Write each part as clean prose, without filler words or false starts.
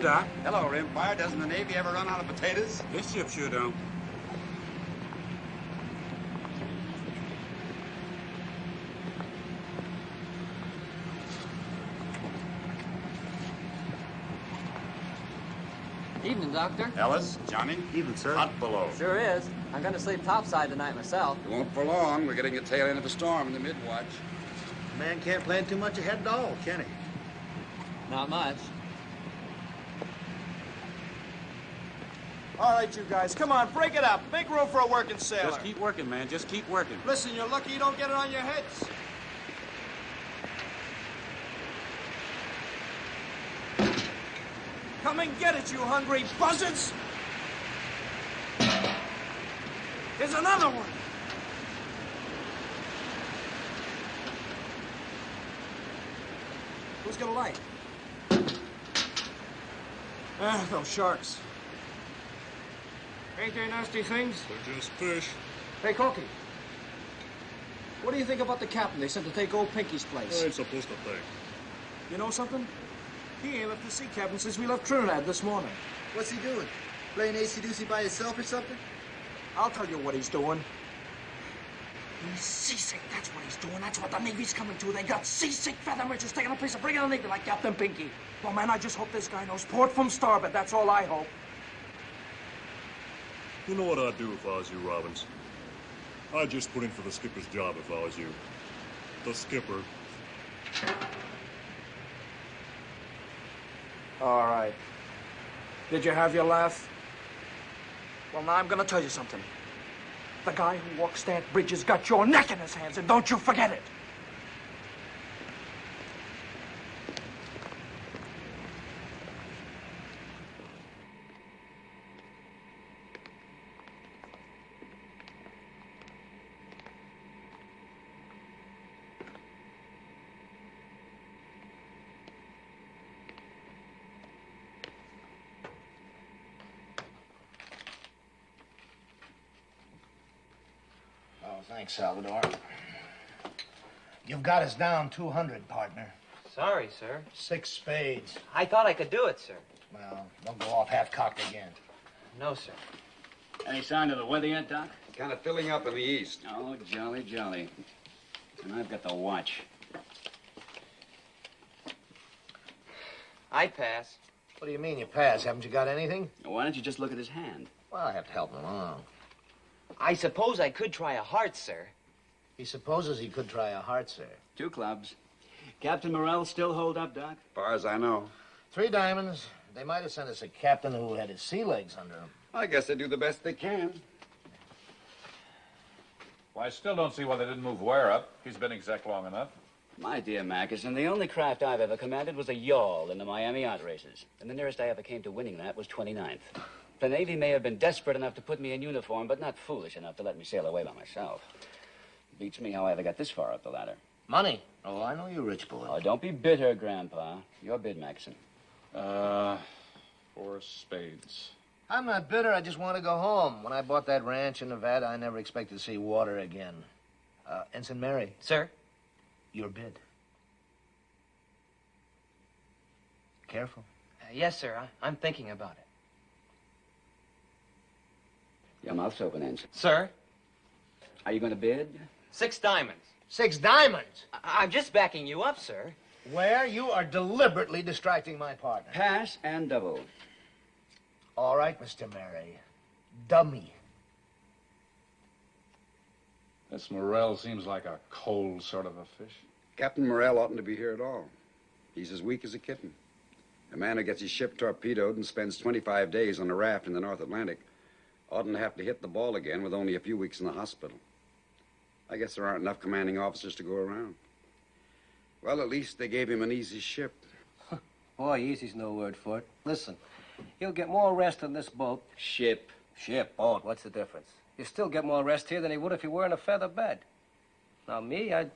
Doc. Hello, Rimfire. Doesn't the Navy ever run out of potatoes? This ship sure don't. Evening, Doctor. Ellis, Johnny. Evening, sir. Hot below. Sure is. I'm gonna sleep topside tonight myself. It won't for long. We're getting a tail end of a storm in the mid-watch. Man can't plan too much ahead at all, can he? Not much. All right, you guys, come on, break it up. Make room for a working sailor. Just keep working, man. Just keep working. Listen, you're lucky you don't get it on your heads. Come and get it, you hungry buzzards! Here's another one. Who's gonna light? Ah, those sharks. Ain't they nasty things? They're just fish. Hey, Corky. What do you think about the captain they sent to take old Pinky's place? I ain't supposed to think. You know something? He ain't left the sea cabin since we left Trinidad this morning. What's he doing? Playing AC-doocy by himself or something? I'll tell you what he's doing. He's seasick, that's what he's doing. That's what the Navy's coming to. They got seasick feather merchants taking a piece of bringing the Navy like Captain Pinky. Well, man, I just hope this guy knows port from starboard. That's all I hope. You know what I'd do if I was you, Robbins? I'd just put in for the skipper's job if I was you. The skipper. All right. Did you have your laugh? Well, now I'm gonna tell you something. The guy who walks that bridge has got your neck in his hands, and don't you forget it. Thanks, Salvador. You've got us down 200, partner. Sorry, sir. 6 spades. I thought I could do it, sir. Well, don't go off half-cocked again. No, sir. Any sign of the weather yet, Doc? Kind of filling up in the east. Oh, jolly, jolly. And I've got the watch. I pass. What do you mean you pass? Haven't you got anything? Why don't you just look at his hand? Well, I have to help him along. I suppose I could try a heart, sir. He supposes he could try a heart, sir. 2 clubs. Captain Murrell still hold up, Doc? As far as I know. 3 diamonds. They might have sent us a captain who had his sea legs under him. I guess they do the best they can. Well, I still don't see why they didn't move Ware up. He's been exec long enough. My dear Mackerson, the only craft I've ever commanded was a yawl in the Miami yacht races. And the nearest I ever came to winning that was 29th. The Navy may have been desperate enough to put me in uniform, but not foolish enough to let me sail away by myself. Beats me how I ever got this far up the ladder. Money? Oh, I know you rich boy. Oh, don't be bitter, Grandpa. Your bid, Mackerson. 4 spades. I'm not bitter. I just want to go home. When I bought that ranch in Nevada, I never expected to see water again. Ensign Mary. Sir? Your bid. Careful. Yes, sir. I'm thinking about it. Your mouth's open, Ensign. Sir? Are you going to bid? 6 diamonds. 6 diamonds? I'm just backing you up, sir. Where you are deliberately distracting my partner. Pass and double. All right, Mr. Mary. Dummy. This Murrell seems like a cold sort of a fish. Captain Murrell oughtn't to be here at all. He's as weak as a kitten. A man who gets his ship torpedoed and spends 25 days on a raft in the North Atlantic oughtn't to have to hit the ball again with only a few weeks in the hospital. I guess there aren't enough commanding officers to go around. Well, at least they gave him an easy ship. Boy, easy's no word for it. Listen, he'll get more rest on this boat. Ship. Ship, boat, what's the difference? He'll still get more rest here than he would if he were in a feather bed. Now, me, I'd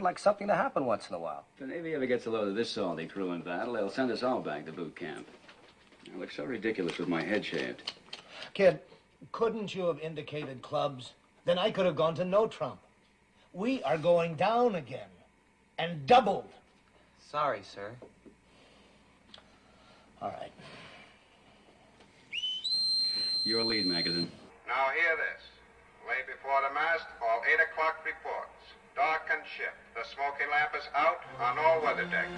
like something to happen once in a while. If the Navy ever gets a load of this salty crew in battle, they'll send us all back to boot camp. I look so ridiculous with my head shaved. Kid, couldn't you have indicated clubs? Then I could have gone to no trump. We are going down again. And doubled. Sorry, sir. All right. Your lead, Magazine. Now hear this. Lay before the mast, all 8 o'clock reports. Darkened ship. The smoking lamp is out on all weather decks.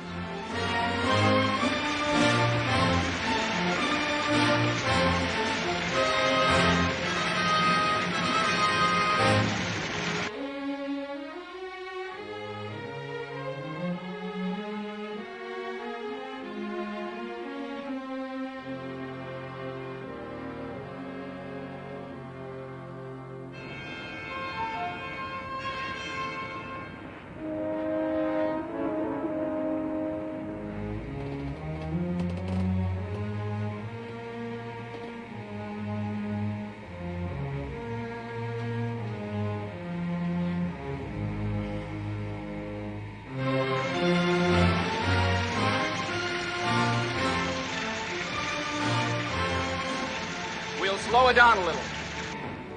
Slow it down a little.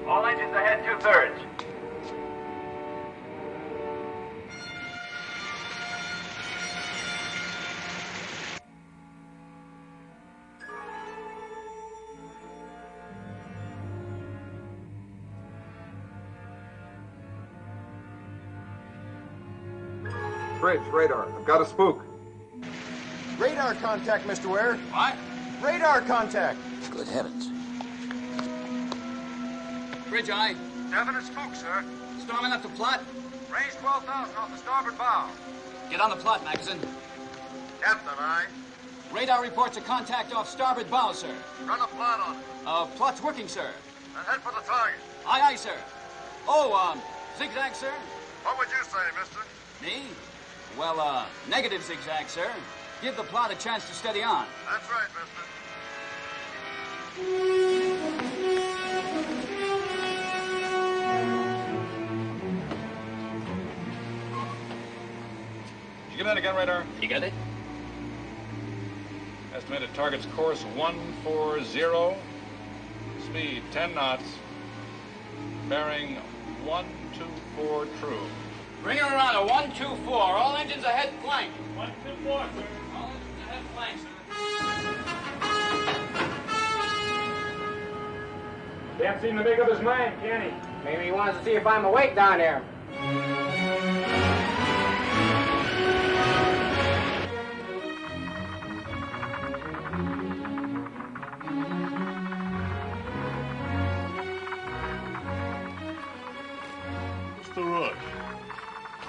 All engines ahead 2/3. Bridge, radar. I've got a spook. Radar contact, Mr. Ware. What? Radar contact. Good heavens. Bridge eye. Definite spook, sir. Storming up the plot. Range 12,000 off the starboard bow. Get on the plot, Magazine. Captain, aye. Radar reports a contact off starboard bow, sir. Run a plot on it. Plot's working, sir. And head for the target. Aye, aye, sir. Oh, zigzag, sir? What would you say, mister? Me? Well, negative zigzag, sir. Give the plot a chance to steady on. That's right, mister. Did you get that again, radar? You got it? Estimated target's course 140. Speed 10 knots. Bearing 124 true. Bring her around a 124. All engines ahead flank. 124, sir. All engines ahead flank, sir. Can't seem to make up his mind, can he? Maybe he wants to see if I'm awake down there. What's the rush?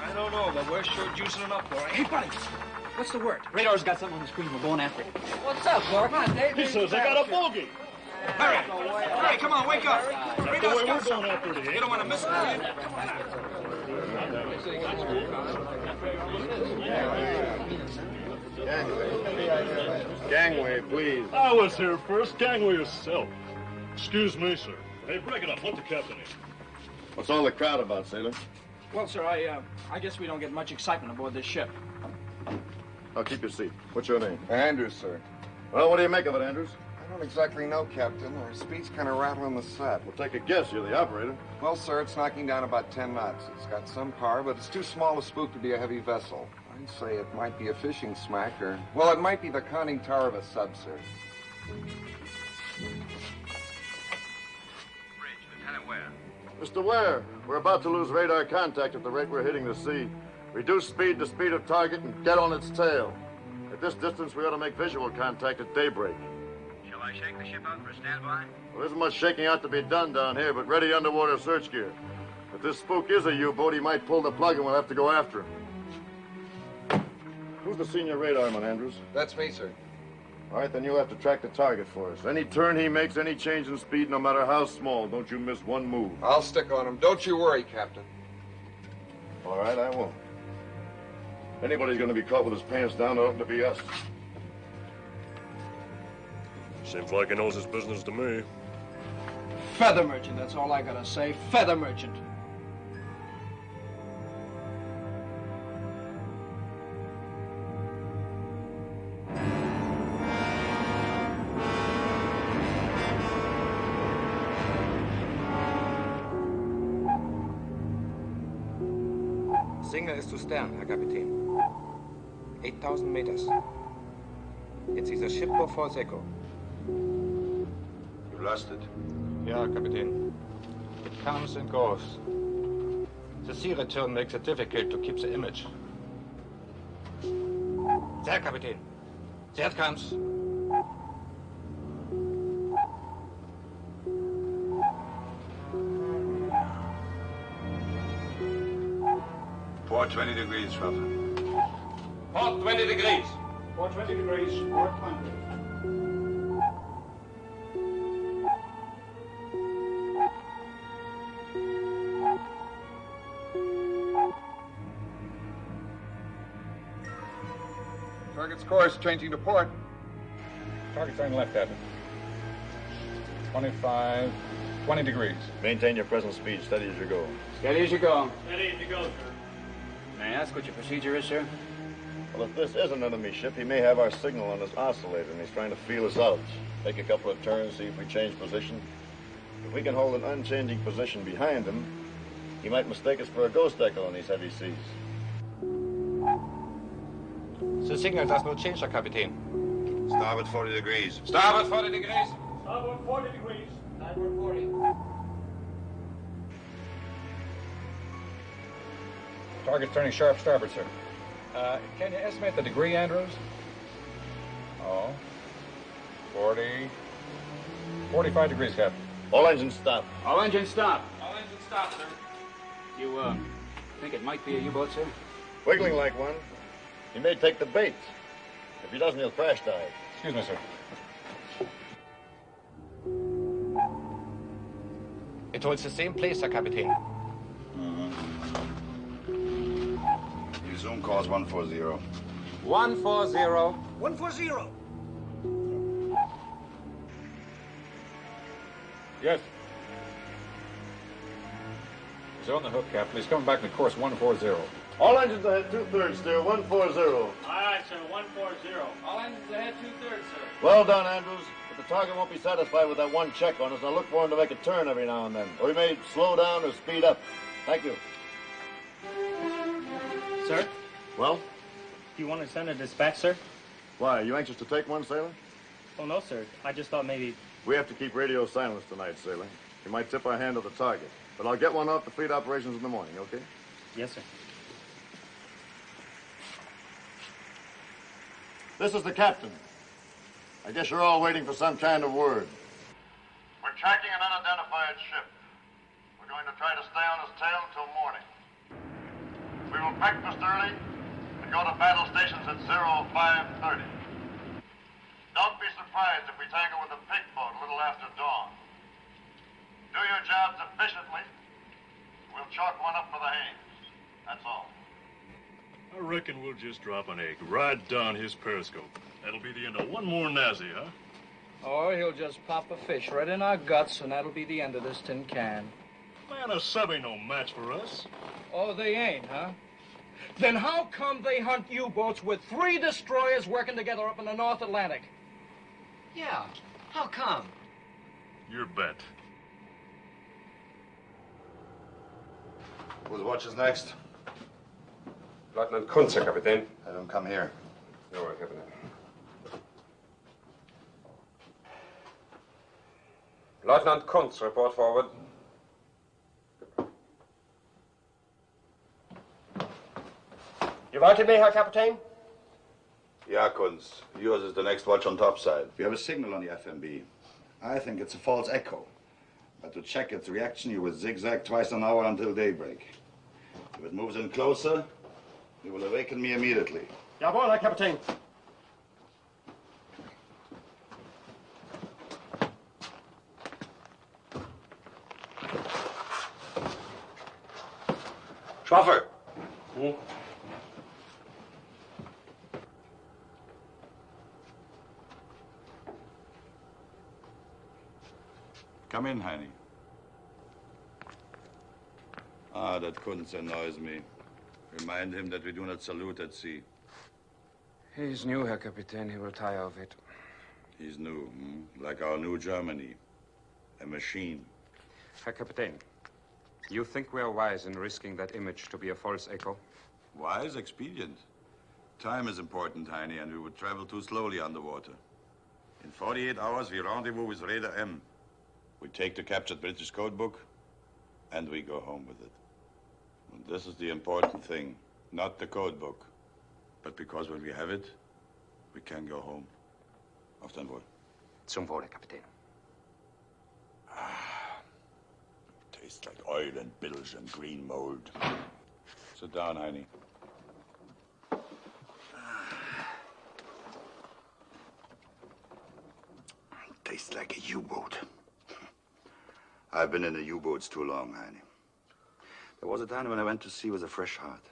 I don't know, but we're sure juicing it up for it. Hey, buddy, what's the word? Radar's got something on the screen. We're going after it. What's up, Clark? Come on, Dave. He says I got a bogey. Hurry! Hurry, come on, wake up. That's the way we're going after it. You don't want to miss it, do you? Gangway, please. I was here first. Gangway yourself. Excuse me, sir. Hey, break it up. Let the captain in. What's all the crowd about, sailor? Well, sir, I guess we don't get much excitement aboard this ship. I'll keep your seat. What's your name? Andrews, sir. Well, what do you make of it, Andrews? I don't exactly know, Captain. Our speed's kind of rattling the set. We'll take a guess. You're the operator. Well, sir, it's knocking down about 10 knots. It's got some power, but it's too small a spook to be a heavy vessel. I'd say it might be a fishing smack, or... well, it might be the conning tower of a sub, sir. Bridge, Lieutenant Ware. Mr. Ware, we're about to lose radar contact at the rate we're hitting the sea. Reduce speed to speed of target and get on its tail. At this distance, we ought to make visual contact at daybreak. Shall I shake the ship out for a standby? Well, there isn't much shaking out to be done down here, but ready underwater search gear. If this spook is a U-boat, he might pull the plug and we'll have to go after him. Who's the senior radarman, Andrews? That's me, sir. All right, then you'll have to track the target for us. Any turn he makes, any change in speed, no matter how small, don't you miss one move. I'll stick on him. Don't you worry, Captain. All right, I won't. Anybody's going to be caught with his pants down, it ought to be us. Seems like he knows his business to me. Feather merchant, that's all I gotta say. Feather merchant. Signal ist zu Stern, Herr Kapitän. 8,000 meters. It is a ship for false echo. You lost it. Yeah, Captain. It comes and goes. The sea return makes it difficult to keep the image. There, Captain. There it comes. Port 20 degrees, Schwaffer. Port 20 degrees. Port 20 degrees, port 20. Target's course, changing to port. Target turn left, Captain. 20 degrees. Maintain your present speed, steady as you go. Steady as you go. Steady as you go, sir. May I ask what your procedure is, sir? Well, if this is an enemy ship, he may have our signal on his oscillator, and he's trying to feel us out. Take a couple of turns, see if we change position. If we can hold an unchanging position behind him, he might mistake us for a ghost echo in these heavy seas. The signal does not change, Captain. Starboard 40 degrees. Starboard 40 degrees. Starboard 40 degrees. Starboard 40. Target turning sharp starboard, sir. Can you estimate the degree, Andrews? Oh. 45 degrees, Captain. All engines stop. All engines stop. All engines stop, sir. You, think it might be a U-boat, sir? Wiggling like one. He may take the bait. If he doesn't, he'll crash dive. Excuse me, sir. It holds the same place, Captain. Your zoom calls 140. 140. 140. Yes. He's on the hook, Captain. He's coming back to course 140. All engines ahead, 2/3 steer, 140. All right, sir, 140. All engines ahead, 2/3, sir. Well done, Andrews. But the target won't be satisfied with that one check on us, and I'll look for him to make a turn every now and then. Or he may slow down or speed up. Thank you. Sir? Well? Do you want to send a dispatch, sir? Why, are you anxious to take one, sailor? Oh, no, sir. I just thought maybe... We have to keep radio silence tonight, sailor. You might tip our hand to the target. But I'll get one off the fleet operations in the morning, okay? Yes, sir. This is the captain. I guess you're all waiting for some kind of word. We're tracking an unidentified ship. We're going to try to stay on his tail until morning. We will breakfast early and go to battle stations at 0530. Don't be surprised if we tangle with a pig boat a little after dawn. Do your jobs efficiently. We'll chalk one up for the Haines. That's all. I reckon we'll just drop an egg right down his periscope. That'll be the end of one more Nazi, huh? Or he'll just pop a fish right in our guts, and that'll be the end of this tin can. Man, a sub ain't no match for us. Oh, they ain't, huh? Then how come they hunt U-boats with 3 destroyers working together up in the North Atlantic? Yeah, how come? Your bet. Whose watch is next? Lieutenant Kunze, Captain. Have him come here. No, Captain. Lieutenant Kunze, report forward. You wanted me, Herr Captain? Yeah, Kunz. Yours is the next watch on topside. We have a signal on the FMB. I think it's a false echo. But to check its reaction, you will zigzag twice an hour until daybreak. If it moves in closer, you will awaken me immediately. Jawohl, Herr Kapitän. Schwaffer! Come in, Heini. Ah, that Kunz annoys me. Remind him that we do not salute at sea. He's new, Herr Kapitän. He will tire of it. He's new, like our new Germany. A machine. Herr Kapitän, you think we are wise in risking that image to be a false echo? Wise, expedient. Time is important, Heine, and we would travel too slowly underwater. In 48 hours, we rendezvous with Raider M. We take the captured British code book, and we go home with it. And this is the important thing, not the code book. But because when we have it, we can go home. Auf dein Wohl. Zum Wohle, Kapitän. Tastes like oil and bilge and green mold. Sit down, Heine. Tastes like a U-boat. I've been in the U-boats too long, Heine. There was a time when I went to sea with a fresh heart.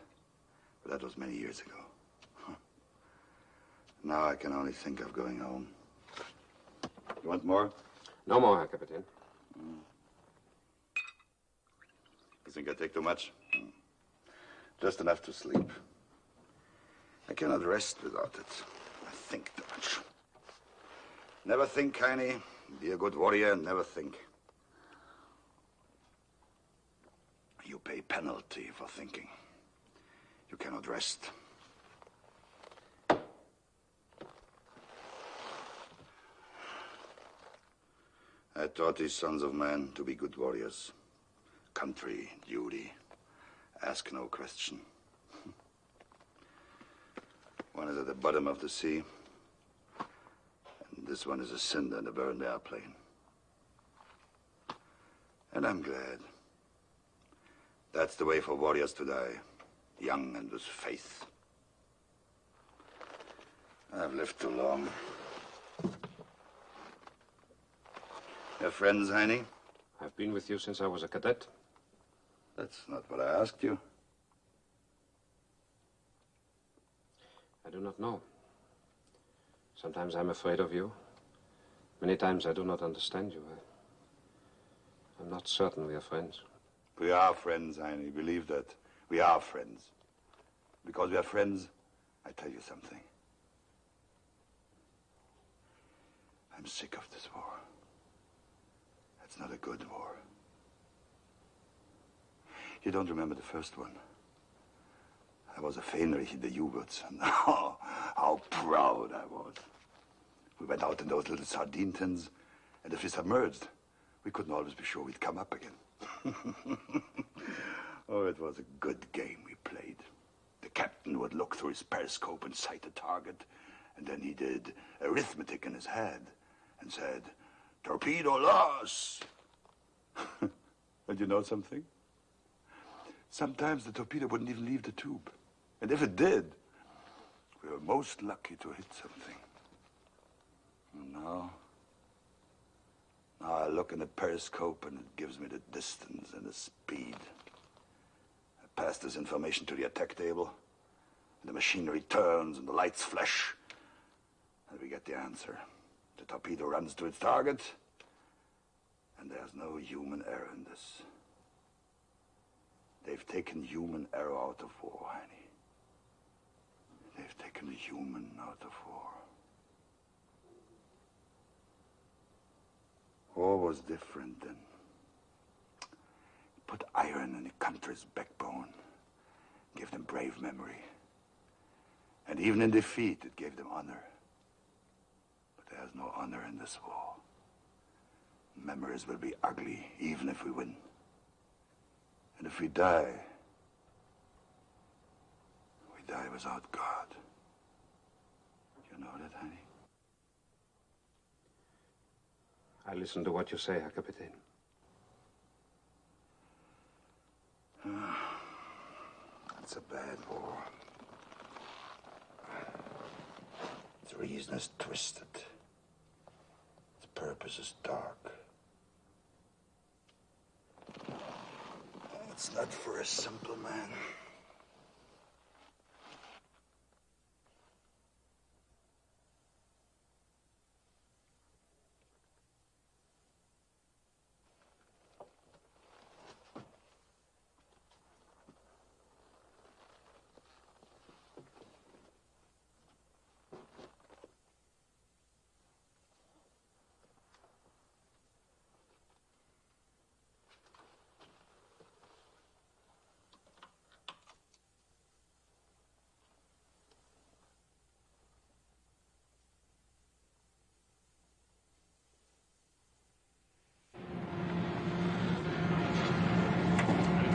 But that was many years ago. Now I can only think of going home. You want more? No more, Herr Kapitän. You think I take too much? Just enough to sleep. I cannot rest without it. I think too much. Never think, Heine. Be a good warrior and never think. You pay penalty for thinking. You cannot rest. I taught these sons of men to be good warriors. Country, duty, ask no question. One is at the bottom of the sea, and this one is a cinder in a burned airplane. And I'm glad. That's the way for warriors to die, young and with faith. I've lived too long. Your friends, Heine? I've been with you since I was a cadet. That's not what I asked you. I do not know. Sometimes I'm afraid of you. Many times I do not understand you. I'm not certain we are friends. We are friends, Heine. Believe that. We are friends. Because we are friends, I tell you something. I'm sick of this war. It's not a good war. You don't remember the first one? I was a Fähnrich in the U-boats, and how proud I was. We went out in those little sardine tins, and if we submerged, we couldn't always be sure we'd come up again. Oh, it was a good game we played. The captain would look through his periscope and sight a target, and then he did arithmetic in his head and said, "Torpedo loss." And you know something? Sometimes the torpedo wouldn't even leave the tube. And if it did, we were most lucky to hit something. And now I look in the periscope and it gives me the distance and the speed. I pass this information to the attack table, and the machinery turns and the lights flash, and we get the answer. The torpedo runs to its target, and there's no human error in this. They've taken human error out of war, Heine. They've taken the human out of war. War was different then. It put iron in a country's backbone, gave them brave memory. And even in defeat, it gave them honor. But there's no honor in this war. Memories will be ugly, even if we win. And if we die without God. You know that, honey? I listen to what you say, Herr Kapitän. It's a bad war. Its reason is twisted. Its purpose is dark. It's not for a simple man.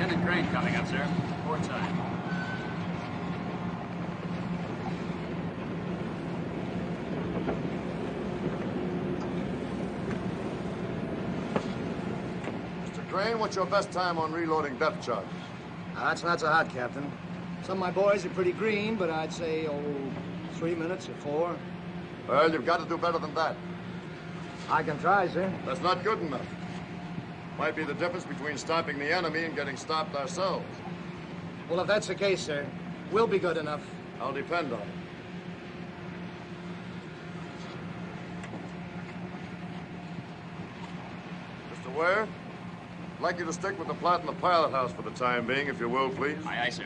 Lieutenant Crane coming up, sir. Port side. Mr. Crane, what's your best time on reloading depth charges? That's not so hot, Captain. Some of my boys are pretty green, but I'd say, 3 minutes or 4. Well, you've got to do better than that. I can try, sir. That's not good enough. Might be the difference between stopping the enemy and getting stopped ourselves. Well, if that's the case, sir, we'll be good enough. I'll depend on it. Mr. Ware, I'd like you to stick with the plot in the pilot house for the time being, if you will, please. Aye, aye, sir.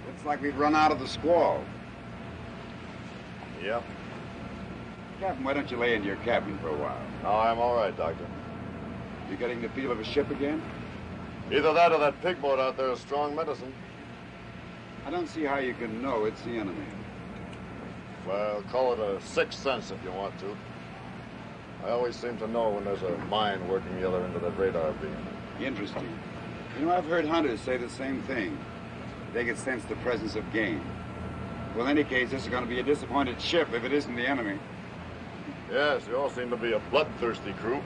Looks like we've run out of the squall. Yeah. Captain, why don't you lay into your cabin for a while? No, I'm all right, Doctor. You getting the feel of a ship again? Either that or that pig boat out there is strong medicine. I don't see how you can know it's the enemy. Well, call it a sixth sense if you want to. I always seem to know when there's a mine working the other end of that radar beam. Interesting. You know, I've heard hunters say the same thing. They can sense the presence of game. Well, in any case, this is going to be a disappointed ship if it isn't the enemy. Yes, you all seem to be a bloodthirsty crew.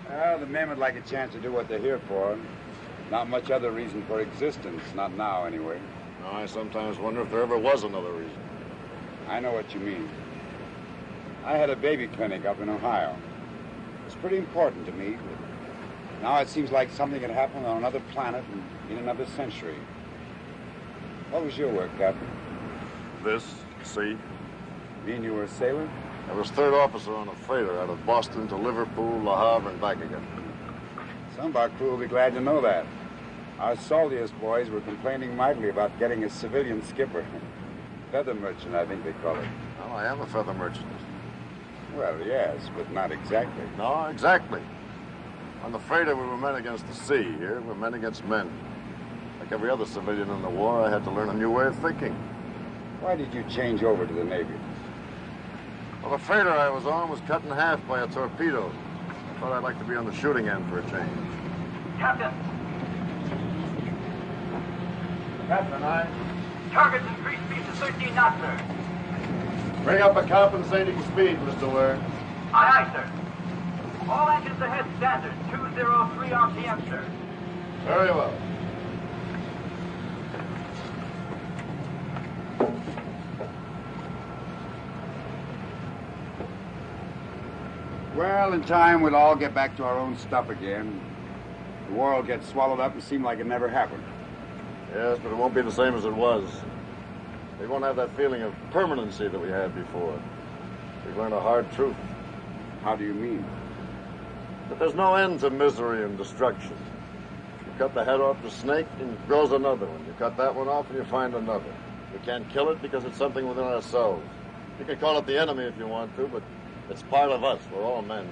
The men would like a chance to do what they're here for. Not much other reason for existence, not now anyway. No, I sometimes wonder if there ever was another reason. I know what you mean. I had a baby clinic up in Ohio. It was pretty important to me, but now it seems like something had happened on another planet and in another century. What was your work, Captain? This, sea. Mean you were a sailor? I was third officer on a freighter out of Boston to Liverpool, Le Havre, and back again. Some of our crew will be glad to know that. Our saltiest boys were complaining mightily about getting a civilian skipper. Feather merchant, I think they call it. Well, I am a feather merchant. Well, yes, but not exactly. No, exactly. On the freighter, we were men against the sea. Here, we're men against men. Like every other civilian in the war, I had to learn a new way of thinking. Why did you change over to the Navy? Well, the freighter I was on was cut in half by a torpedo. I thought I'd like to be on the shooting end for a change. Captain, Captain, target's increased speed to 13 knots, sir. Bring up a compensating speed, Mr. Ware. Aye, aye, sir. All engines ahead standard, 203 RPM, sir. Very well. Well, in time, we'll all get back to our own stuff again. The war will get swallowed up and seem like it never happened. Yes, but it won't be the same as it was. We won't have that feeling of permanency that we had before. We've learned a hard truth. How do you mean? That there's no end to misery and destruction. You cut the head off the snake and it grows another one. You cut that one off and you find another. We can't kill it because it's something within ourselves. You can call it the enemy if you want to, but it's part of us. We're all men.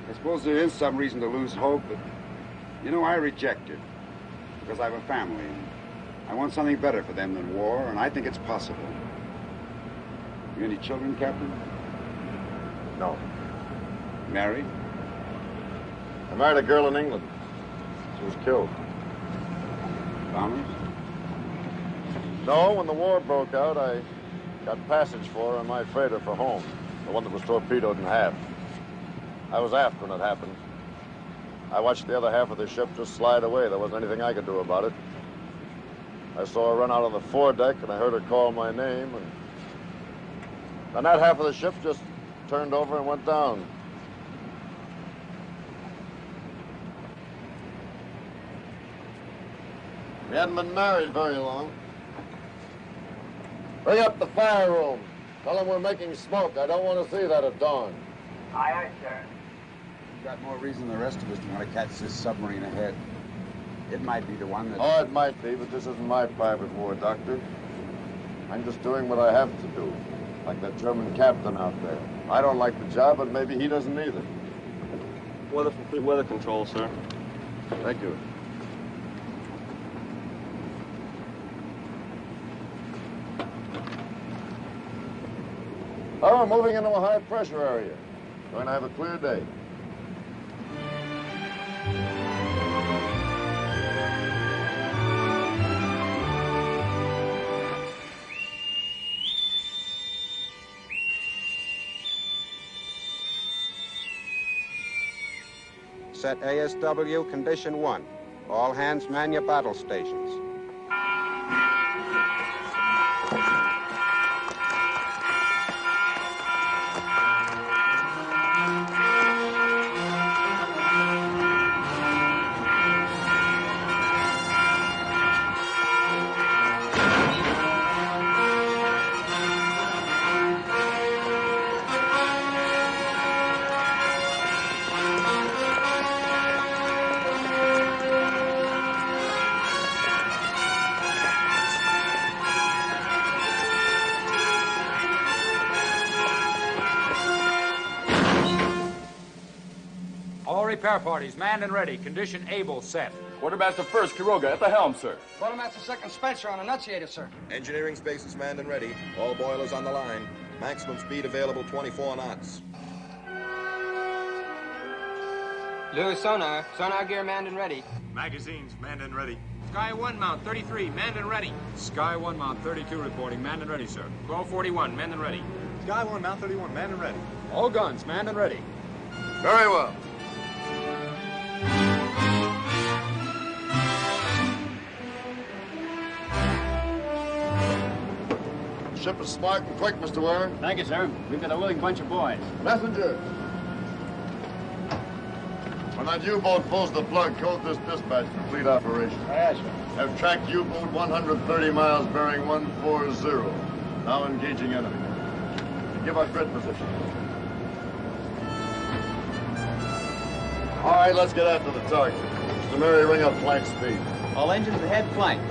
I suppose there is some reason to lose hope, but, you know, I reject it. Because I have a family, and I want something better for them than war, and I think it's possible. You any children, Captain? No. Married? I married a girl in England. She was killed. Bombers? No, when the war broke out, I got passage for her on my freighter for home. The one that was torpedoed in half. I was aft when it happened. I watched the other half of the ship just slide away. There wasn't anything I could do about it. I saw her run out on the foredeck, and I heard her call my name, and that half of the ship just turned over and went down. We hadn't been married very long. Bring up the fire room. Tell them we're making smoke. I don't want to see that at dawn. Aye, aye, sir. You've got more reason than the rest of us to want to catch this submarine ahead. It might be the one that... Oh, it might be, but this isn't my private war, Doctor. I'm just doing what I have to do. Like that German captain out there. I don't like the job, but maybe he doesn't either. Weather control, sir. Thank you. Oh, moving into a high pressure area. Going to have a clear day. Set ASW Condition 1. All hands man your battle stations. Repair parties manned and ready. Condition able set. Quartermaster first, Quiroga, at the helm, sir. Quartermaster second, Spencer on annunciator, sir. Engineering spaces manned and ready. All boilers on the line. Maximum speed available 24 knots. Lewis sonar. Sonar gear manned and ready. Magazines manned and ready. Sky 1 mount 33, manned and ready. Sky 1 mount 32 reporting, manned and ready, sir. 1241, manned and ready. Sky 1 mount 31, manned and ready. All guns manned and ready. Very well. Ship is smart and quick, Mr. Warren. Thank you, sir. We've got a willing bunch of boys. Messenger. When that U-boat pulls the plug, code this dispatch for fleet operation. Yes, sir. Have tracked U-boat 130 miles bearing 140. Now engaging enemy. Give our grid position. All right, let's get after the target. Mr. Murray, ring up flank speed. All engines ahead, flank.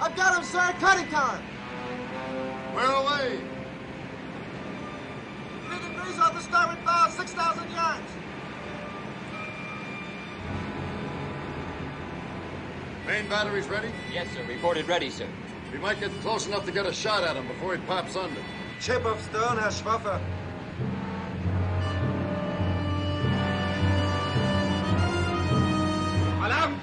I've got him, sir. Cutting time. Where away? 3 degrees off the starboard bow, 6,000 yards. Main batteries ready? Yes, sir. Reported ready, sir. We might get close enough to get a shot at him before he pops under. Chip of stern, Herr Schwaffer. Alarm!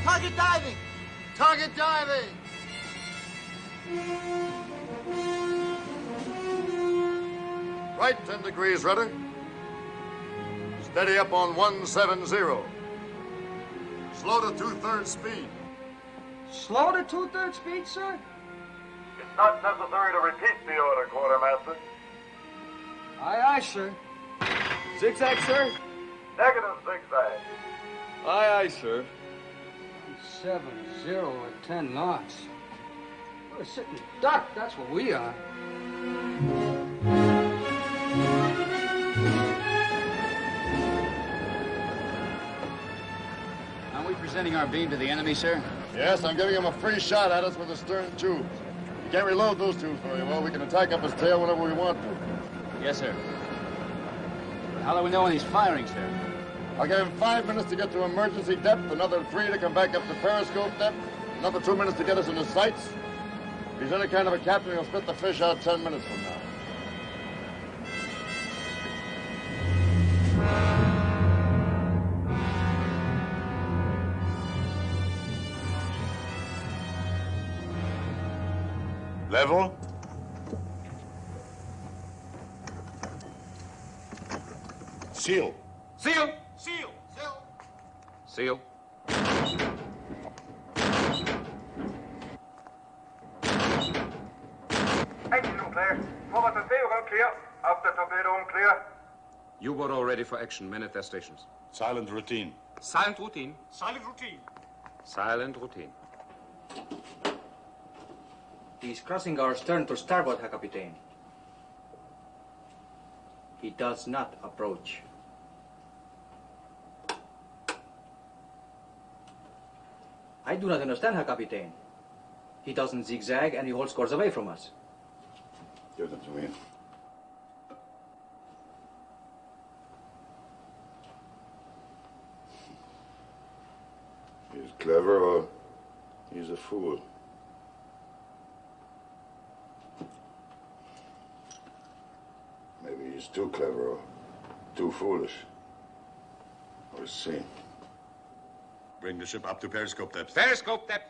Target diving. Target diving! Right 10 degrees rudder. Steady up on 170. Slow to 2/3 speed. Slow to 2/3 speed, sir? It's not necessary to repeat the order, Quartermaster. Aye, aye, sir. Zigzag, sir? Negative zigzag. Aye, aye, sir. 70 at 10 knots. We're sitting duck, that's what we are. Are we presenting our beam to the enemy, sir? Yes, I'm giving him a free shot at us with the stern tubes. You can't reload those tubes very well. We can attack up his tail whenever we want to. Yes, sir. How do we know when he's firing, sir? I'll give him 5 minutes to get to emergency depth, another 3 to come back up to periscope depth, another 2 minutes to get us in his sights. If he's any kind of a captain, he'll spit the fish out 10 minutes from now. Level. Seal. Seal! Seal! Seal! Seal. clear. Forward and vehicle clear. After torpedo clear. U-boat all ready for action. Men at their stations. Silent routine. Silent routine. Silent routine. Silent routine. He's crossing our stern to starboard, Herr Kapitän. He does not approach. I do not understand, Herr Kapitän. He doesn't zigzag and he holds course away from us. Give them to me. He's clever or he's a fool. Maybe he's too clever or too foolish. We'll see. Bring the ship up to periscope depth. Periscope depth.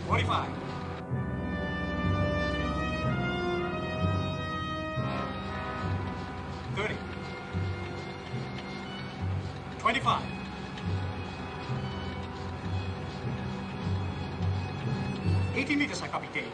$45. 30. 25. 80 meters, Herr Kapitän.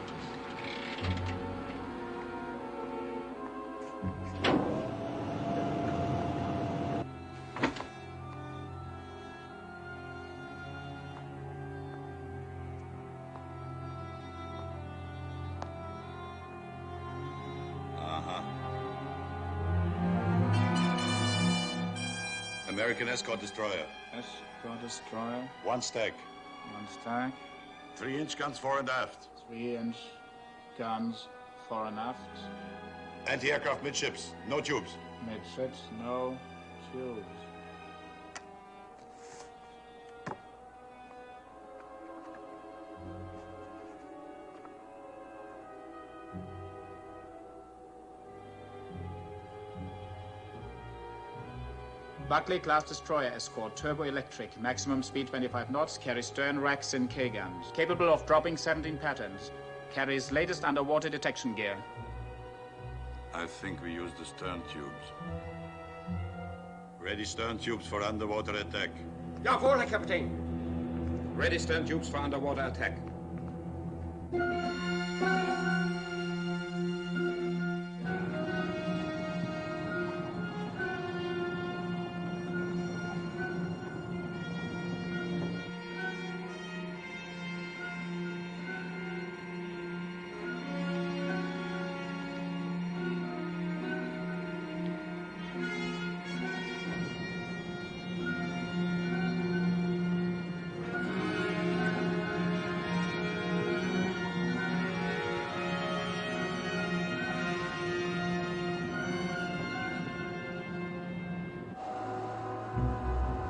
American escort destroyer. Escort destroyer. One stack. One stack. 3-inch guns fore and aft. 3-inch guns fore and aft. Anti-aircraft midships. No tubes. Midships, no tubes. Buckley-class destroyer escort, turbo-electric, maximum speed 25 knots, carries stern racks and K-guns. Capable of dropping 17 patterns. Carries latest underwater detection gear. I think we use the stern tubes. Ready stern tubes for underwater attack. Jawohl, Herr Kapitän. Ready stern tubes for underwater attack.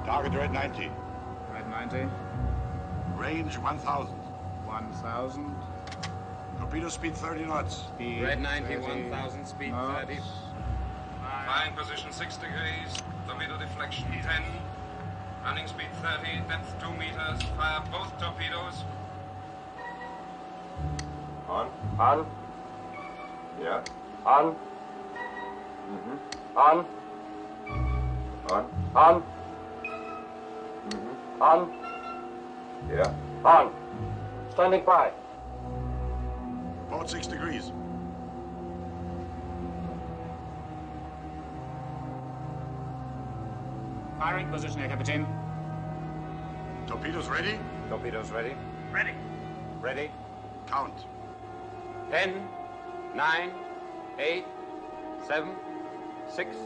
Target red 90. Red 90. Range 1,000. 1,000. Torpedo speed 30 knots. Speed Red 90, 30 1,000, speed knots. 30. Flying position 6 degrees, torpedo deflection 10, running speed 30, depth 2 meters, fire both torpedoes. On. On. Yeah. On. Mm-hmm. On. On. On. Mm-hmm. On. Yeah. On. Standing by. Port 6 degrees. Firing position, Herr Kapitän. Torpedoes ready? Torpedoes ready. Ready. Ready. Count. 10, 9, 8, 7, 6,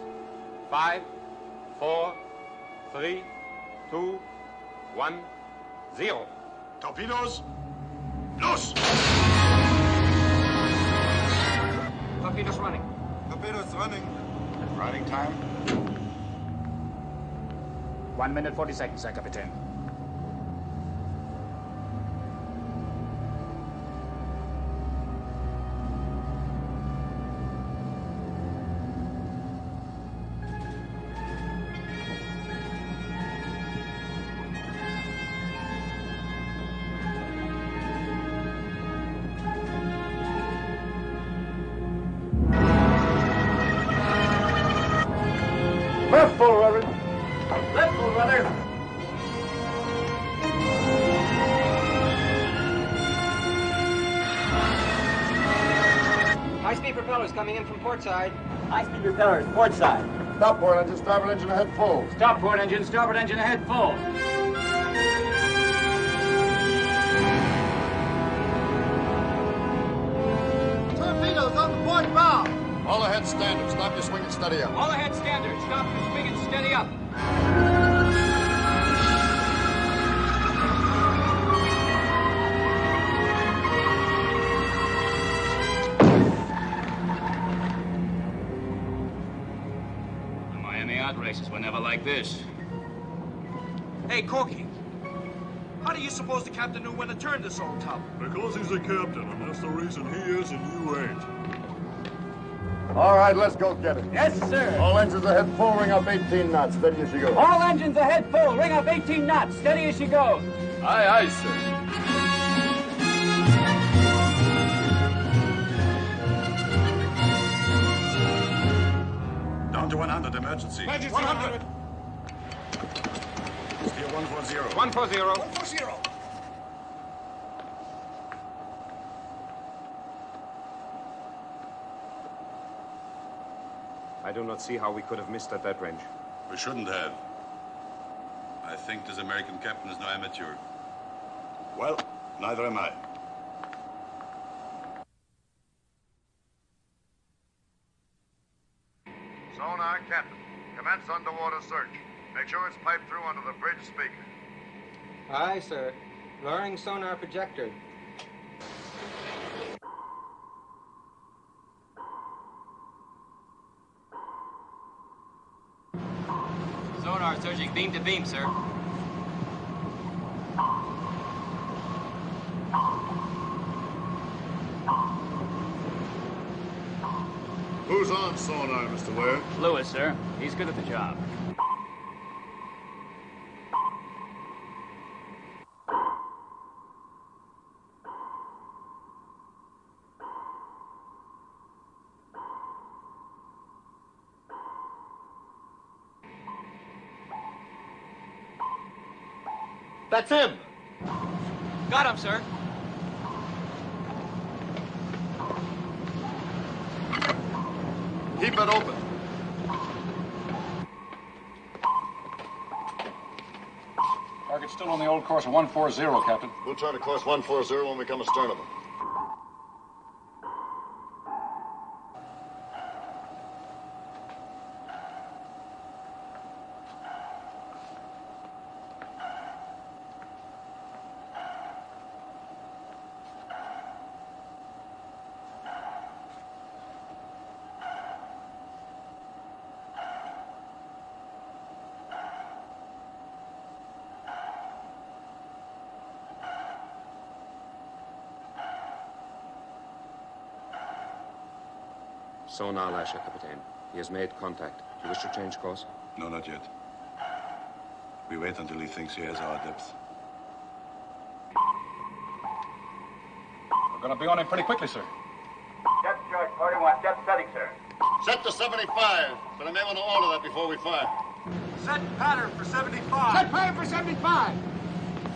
5, 4, 3, 2, 1, 0. Torpedoes, los! Torpedoes running. Torpedoes running. Running time. 1 minute 40 seconds, Herr Kapitän. propellers coming in from port side. High-speed propellers, port side. Stop port engine, starboard engine ahead full. Stop port engine, starboard engine ahead full. Torpedoes on the port bow. All ahead standard. Stop your swing and steady up. All ahead standard. Stop your swing and steady up. The Miami yacht races were never like this. Hey, Corky. How do you suppose the captain knew when to turn this old tub? Because he's a captain, and that's the reason he is and you ain't. All right, let's go get it. Yes, sir. All engines ahead full, ring up 18 knots, steady as you go. All engines ahead full, ring up 18 knots, steady as she goes. Aye, aye, sir. Down to 100, emergency. 100. Steer 140. 140. 140. I do not see how we could have missed at that range. We shouldn't have. I think this American captain is no amateur. Well, neither am I. Sonar, Captain. Commence underwater search. Make sure it's piped through under the bridge speaker. Aye, sir. Lowering sonar projector. Sonar searching beam to beam, sir. Who's on sonar, Mr. Ware? Lewis, sir. He's good at the job. That's him. Got him, sir. Keep it open. Target's still on the old course of 140, Captain. We'll try to course 140 when we come astern of them. Sonar lasher, Captain. He has made contact. Do you wish to change course? No, not yet. We wait until he thinks he has our depth. We're going to be on him pretty quickly, sir. Depth chart 41, depth setting, sir. Set to 75, but I may want to alter that before we fire. Set pattern for 75. Set pattern for 75.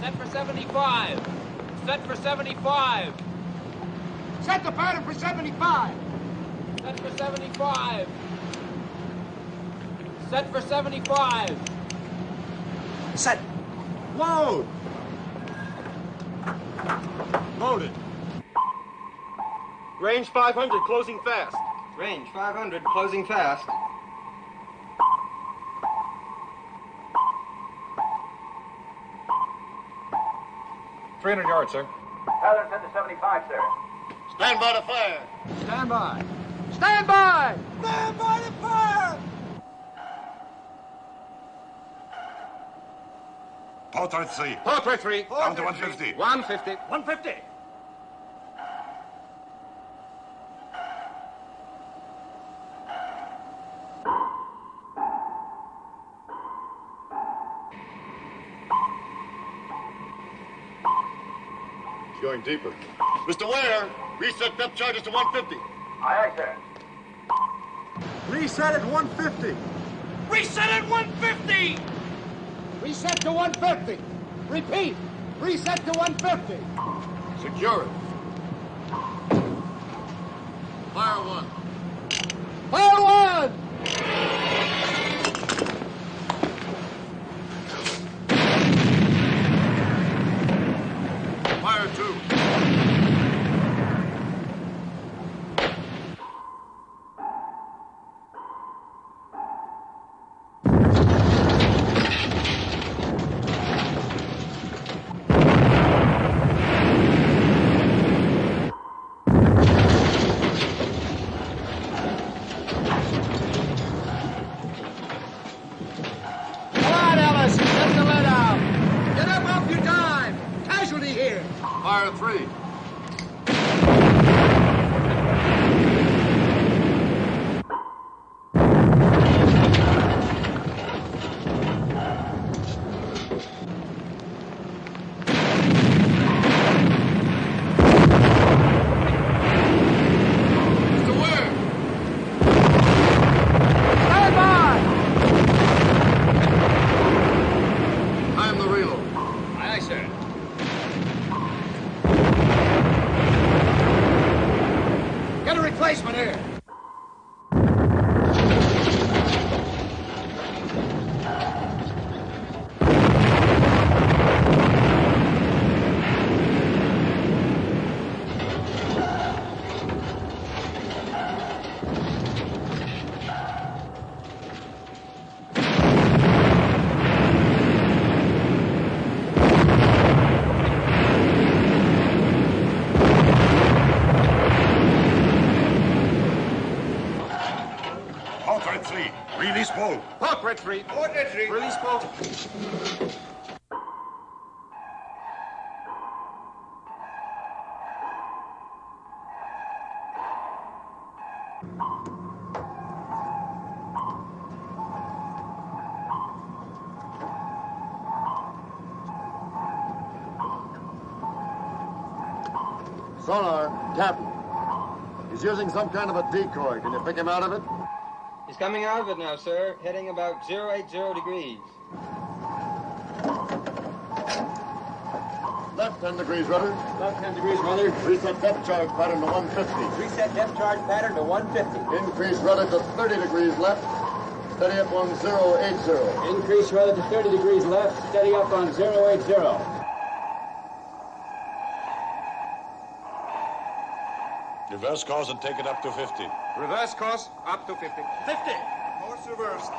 Set for 75. Set for 75. Set the pattern for 75. Set for 75. Set for 75. Set. Load! Loaded. Range 500, closing fast. Range 500, closing fast. $300 yards, sir. Pattern set to 75, sir. Stand by to fire. Stand by. Stand by! Stand by to fire! Portrait 3. Portrait 3. Down to 150. 150. 150. It's going deeper. Mr. Ware, reset depth charges to 150. Aye, aye, sir. Reset at 150. Reset at 150. Reset to 150. Repeat. Reset to 150. Secure it. Fire one. Fire one! Fire two. Come on, Ellis. Set the lead out. Get up off your dime. Casualty here. Fire three. Stand by. I am the reload. Aye, aye, sir. Get a replacement here. Portrait 3. Release bow. Portrait three. Portrait three. Release both. Sonar, Captain. He's using some kind of a decoy. Can you pick him out of it? He's coming out of it now, sir, heading about 080 degrees. Left 10 degrees rudder. Left 10 degrees, rudder. Reset depth charge pattern to 150. Reset depth charge pattern to 150. Increase rudder to 30 degrees left. Steady up on 080. Increase rudder to 30 degrees left. Steady up on 080. Reverse course and take it up to 50. Reverse course, up to 50. 50. Course reversed.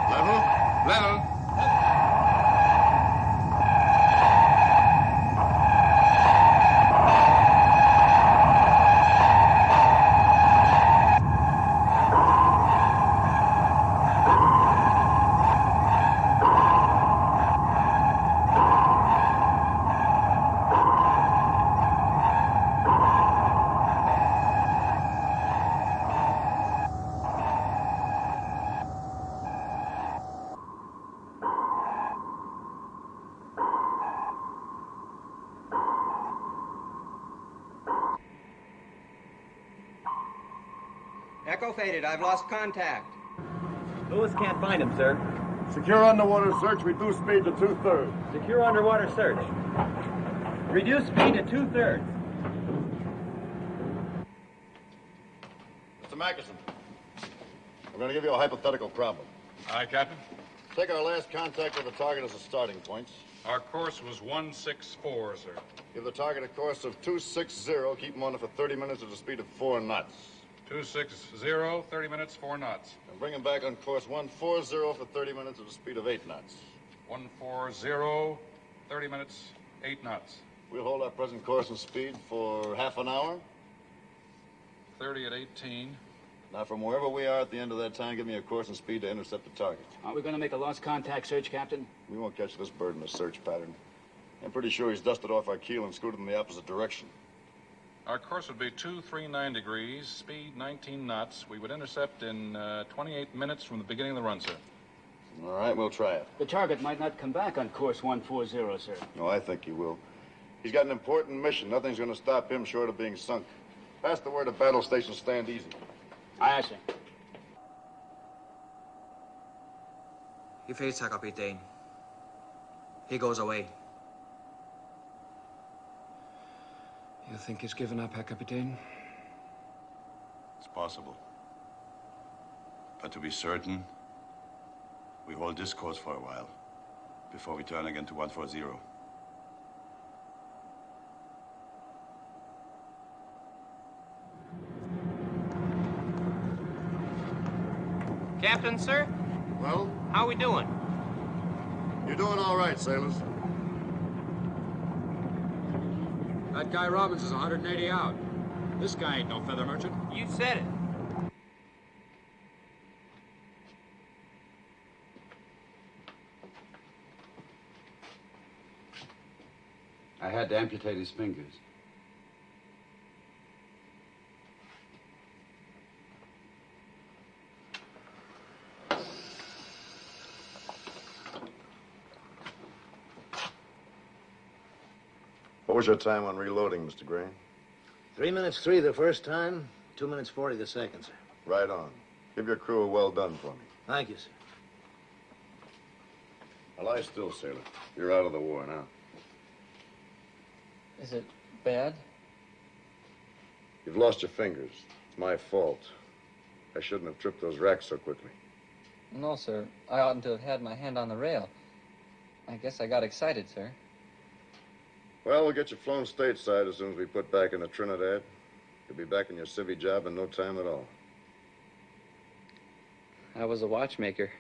Level. Level. Echo faded. I've lost contact. Lewis can't find him, sir. Secure underwater search. Reduce speed to 2/3. Secure underwater search. Reduce speed to 2/3. Mr. Mackerson, we're going to give you a hypothetical problem. Aye, Captain. Take our last contact with the target as a starting point. Our course was 164, sir. Give the target a course of 260. Keep him on it for 30 minutes at a speed of 4 knots. 260, 30 minutes, 4 knots. And bring him back on course 140 for 30 minutes at a speed of 8 knots. 140, 30 minutes, 8 knots. We'll hold our present course and speed for half an hour. 30 at 18. Now, from wherever we are at the end of that time, give me a course and speed to intercept the target. Aren't we going to make a lost contact search, Captain? We won't catch this bird in a search pattern. I'm pretty sure he's dusted off our keel and scooted in the opposite direction. Our course would be 239 degrees, speed 19 knots. We would intercept in 28 minutes from the beginning of the run, sir. All right, we'll try it. The target might not come back on course 140, sir. No, I think he will. He's got an important mission. Nothing's going to stop him short of being sunk. Pass the word to battle station, stand easy. Aye, sir. He fails, Herr Kapitän. He goes away. You think he's given up, Herr Kapitän? It's possible. But to be certain, we hold this course for a while before we turn again to 140. Captain, sir? Well? How we doing? You're doing all right, sailors. That guy Robbins is 180 out. This guy ain't no feather merchant. You said it. I had to amputate his fingers. What was your time on reloading, Mr. Gray? 3 minutes 3 the first time, 2 minutes 40 the second, sir. Right on. Give your crew a well done for me. Thank you, sir. Now lie still, sailor. You're out of the war now. Is it bad? You've lost your fingers. It's my fault. I shouldn't have tripped those racks so quickly. No, sir. I oughtn't to have had my hand on the rail. I guess I got excited, sir. Well, we'll get you flown stateside as soon as we put back into Trinidad. You'll be back in your civvy job in no time at all. I was a watchmaker.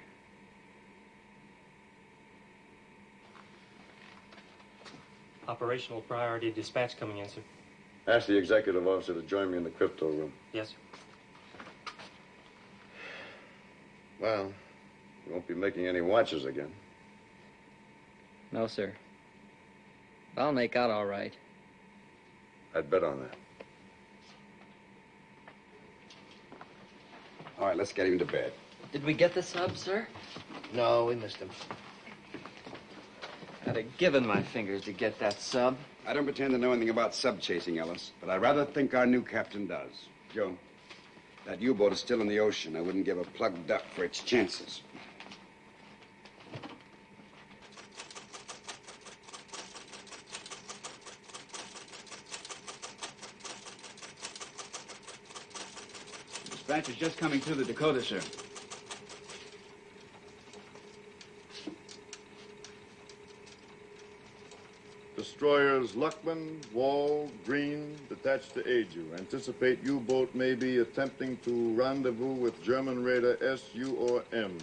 Operational priority dispatch coming in, sir. Ask the executive officer to join me in the crypto room. Yes, sir. Well, you won't be making any watches again. No, sir. I'll make out all right. I'd bet on that. All right, let's get him to bed. Did we get the sub, sir? No, we missed him. I'd have given my fingers to get that sub. I don't pretend to know anything about sub-chasing, Ellis, but I rather think our new captain does. Joe, that U-boat is still in the ocean. I wouldn't give a plugged duck for its chances. Dispatch is just coming through the Dakota, sir. Destroyers Luckman, Wall, Green, detached to aid you. Anticipate U-boat may be attempting to rendezvous with German raider SU or M.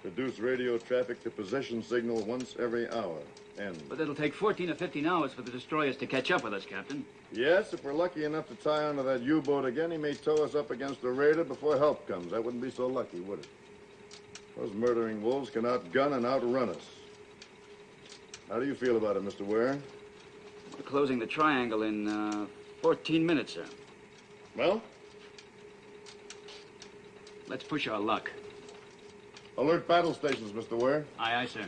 Reduce radio traffic to position signal once every hour. End. But it'll take 14 or 15 hours for the destroyers to catch up with us, Captain. Yes, if we're lucky enough to tie onto that U-boat again, he may tow us up against a raider before help comes. That wouldn't be so lucky, would it? Those murdering wolves can outgun and outrun us. How do you feel about it, Mr. Ware? We're closing the triangle in 14 minutes, sir. Well? Let's push our luck. Alert battle stations, Mr. Ware. Aye, aye, sir.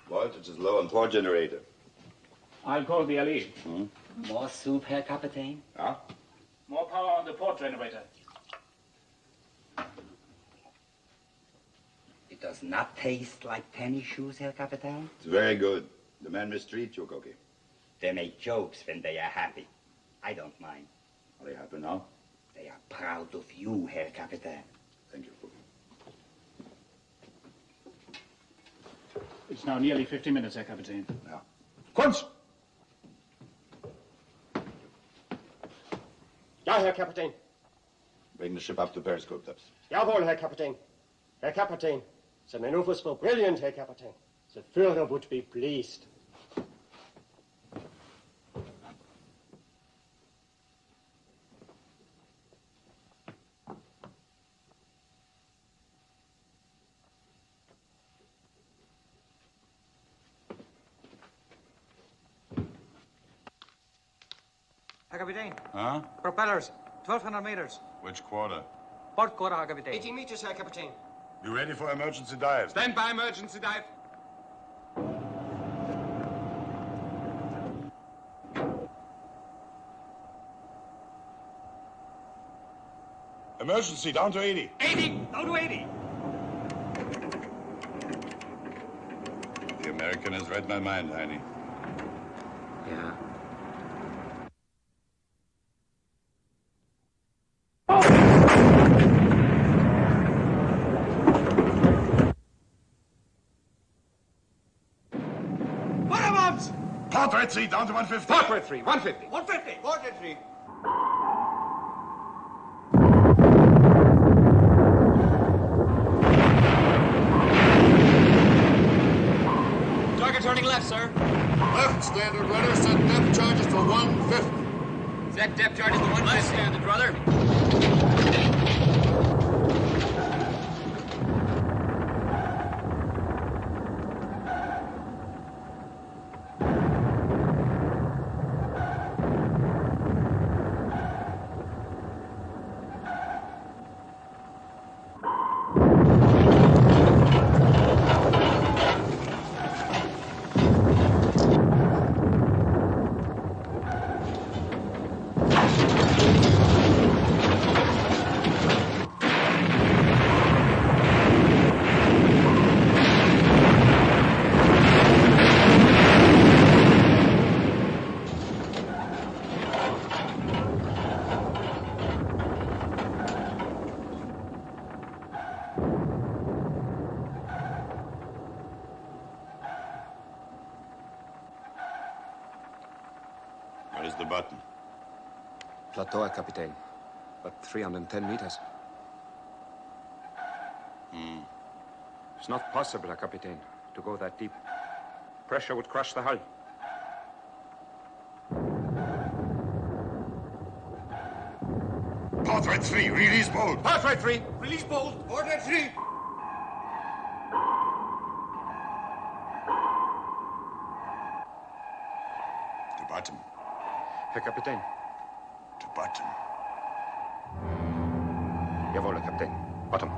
Voltage is low on power generator. I'll call the LE. More soup, Herr Kapitän? Yeah? More power on the port generator. It does not taste like tennis shoes, Herr Kapitän. It's very good. The man mistreat you, Koki. They make jokes when they are happy. I don't mind. Are they happy now? They are proud of you, Herr Kapitän. Thank you, Koki. It's now nearly 50 minutes, Herr Kapitän. Yeah. Kunz! Ja, Herr Kapitän. Bring the ship up to periscope depth. Jawohl, Herr Kapitän. Herr Kapitän, the maneuvers were brilliant, Herr Kapitän. The Führer would be pleased. Herr Kapitän. Huh? Propellers, 1,200 meters. Which quarter? Port Cora, Herr Kapitän. 18 meters, Herr Kapitän. You ready for emergency dive? Stand by emergency dive. Emergency, down to 80. 80! Down to 80! The American has read my mind, Heine. Yeah. Bottom-ups! Portrait 3, down to 150. Portrait 3, 150. 150. Portrait 3. Target turning left, sir. Left, standard rudder. Set depth charges to 150. Set depth charges to 150. Left, standard rudder. Where's the button? Plateau, Herr Kapitän. But 310 meters. It's not possible, Herr Kapitän, to go that deep. Pressure would crush the hull. Portrait 3, release bolt. Portrait 3! Release bolt. Portrait 3. To bottom. Herr Kapitän. To bottom. Jawohl, Herr Kapitän. Bottom.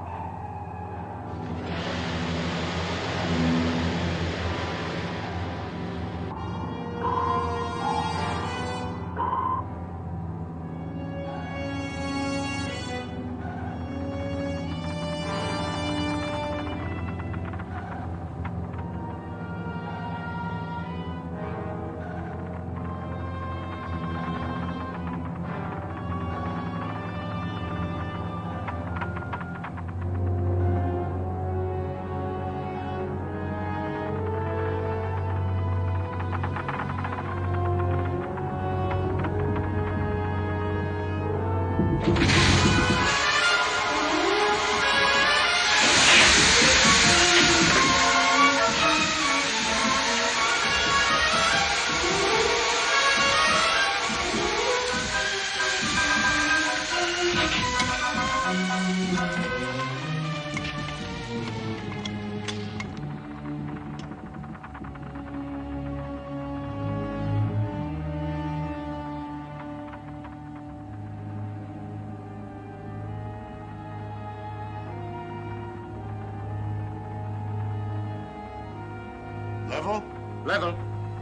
Level? Level.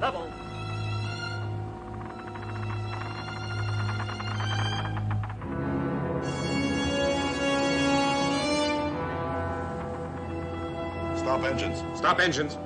Level. Stop engines. Stop engines.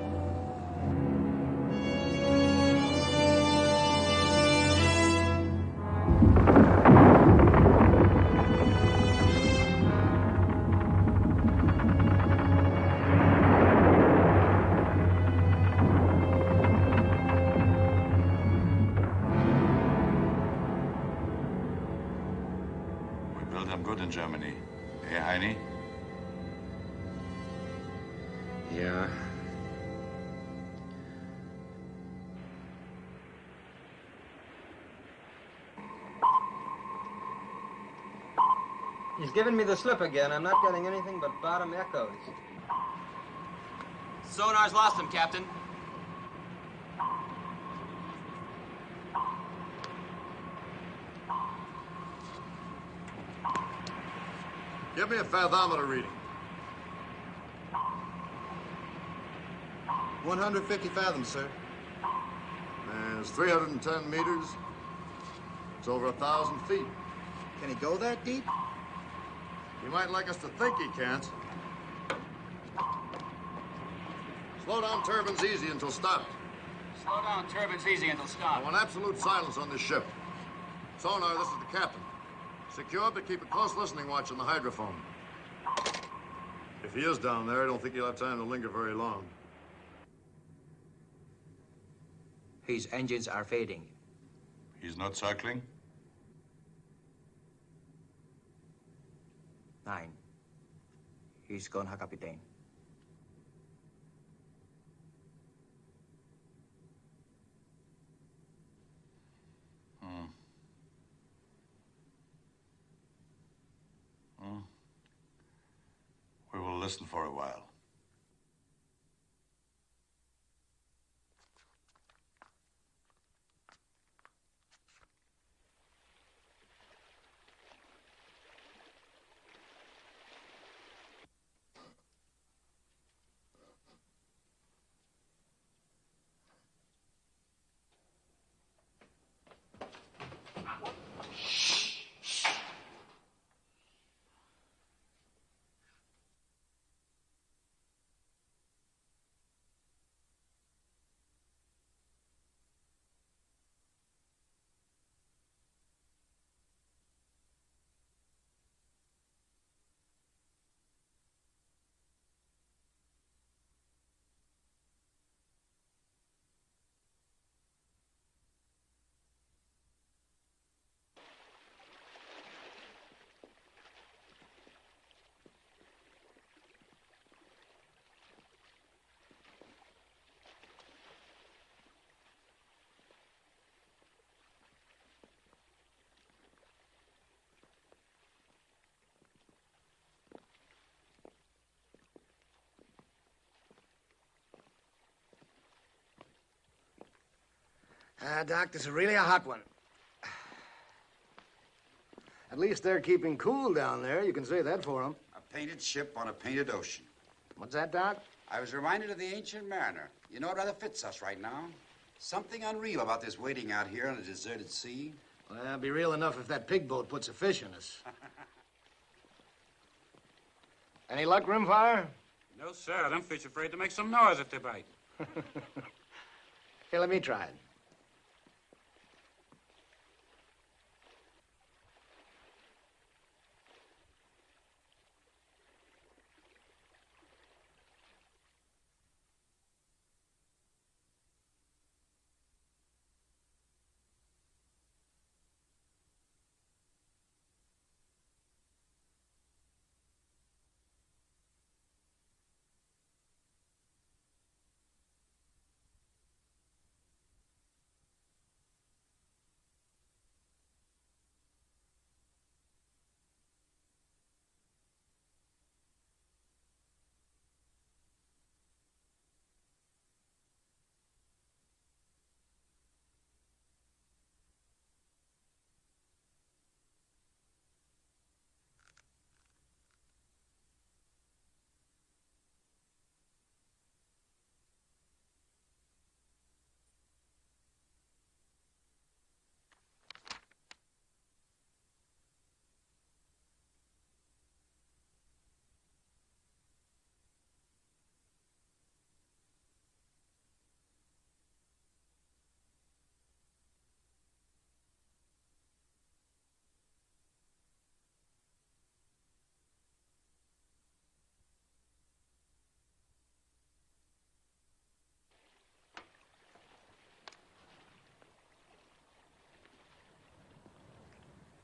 Good in Germany. Eh, Heine? Yeah. He's given me the slip again. I'm not getting anything but bottom echoes. Sonar's lost him, Captain. Give me a fathometer reading. 150 fathoms, sir. And it's 310 meters. It's over 1,000 feet. Can he go that deep? He might like us to think he can't. Slow down turbines easy until stopped. Slow down turbines easy until stopped. I want absolute silence on this ship. Sonar, this is the captain. Secure, but keep a close listening watch on the hydrophone. If he is down there, I don't think he'll have time to linger very long. His engines are fading. He's not circling? 9. He's gone, Herr Kapitän. We will listen for a while. Doc, this is really a hot one. At least they're keeping cool down there. You can say that for them. A painted ship on a painted ocean. What's that, Doc? I was reminded of the ancient mariner. You know, it rather fits us right now. Something unreal about this waiting out here on a deserted sea. Well, it'll be real enough if that pig boat puts a fish in us. Any luck, Rimfire? No, sir. Them fish afraid to make some noise if they bite. Here, let me try it.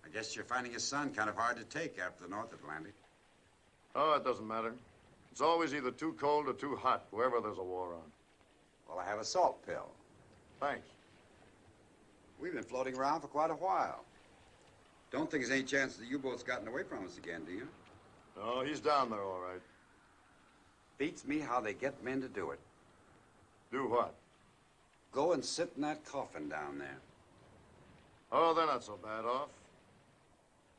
I guess you're finding his sun kind of hard to take after the North Atlantic. Oh, it doesn't matter. It's always either too cold or too hot, wherever there's a war on. Well, I have a salt pill. Thanks. We've been floating around for quite a while. Don't think there's any chance the U-boat's gotten away from us again, do you? No, he's down there, all right. Beats me how they get men to do it. Do what? Go and sit in that coffin down there. Oh, they're not so bad off.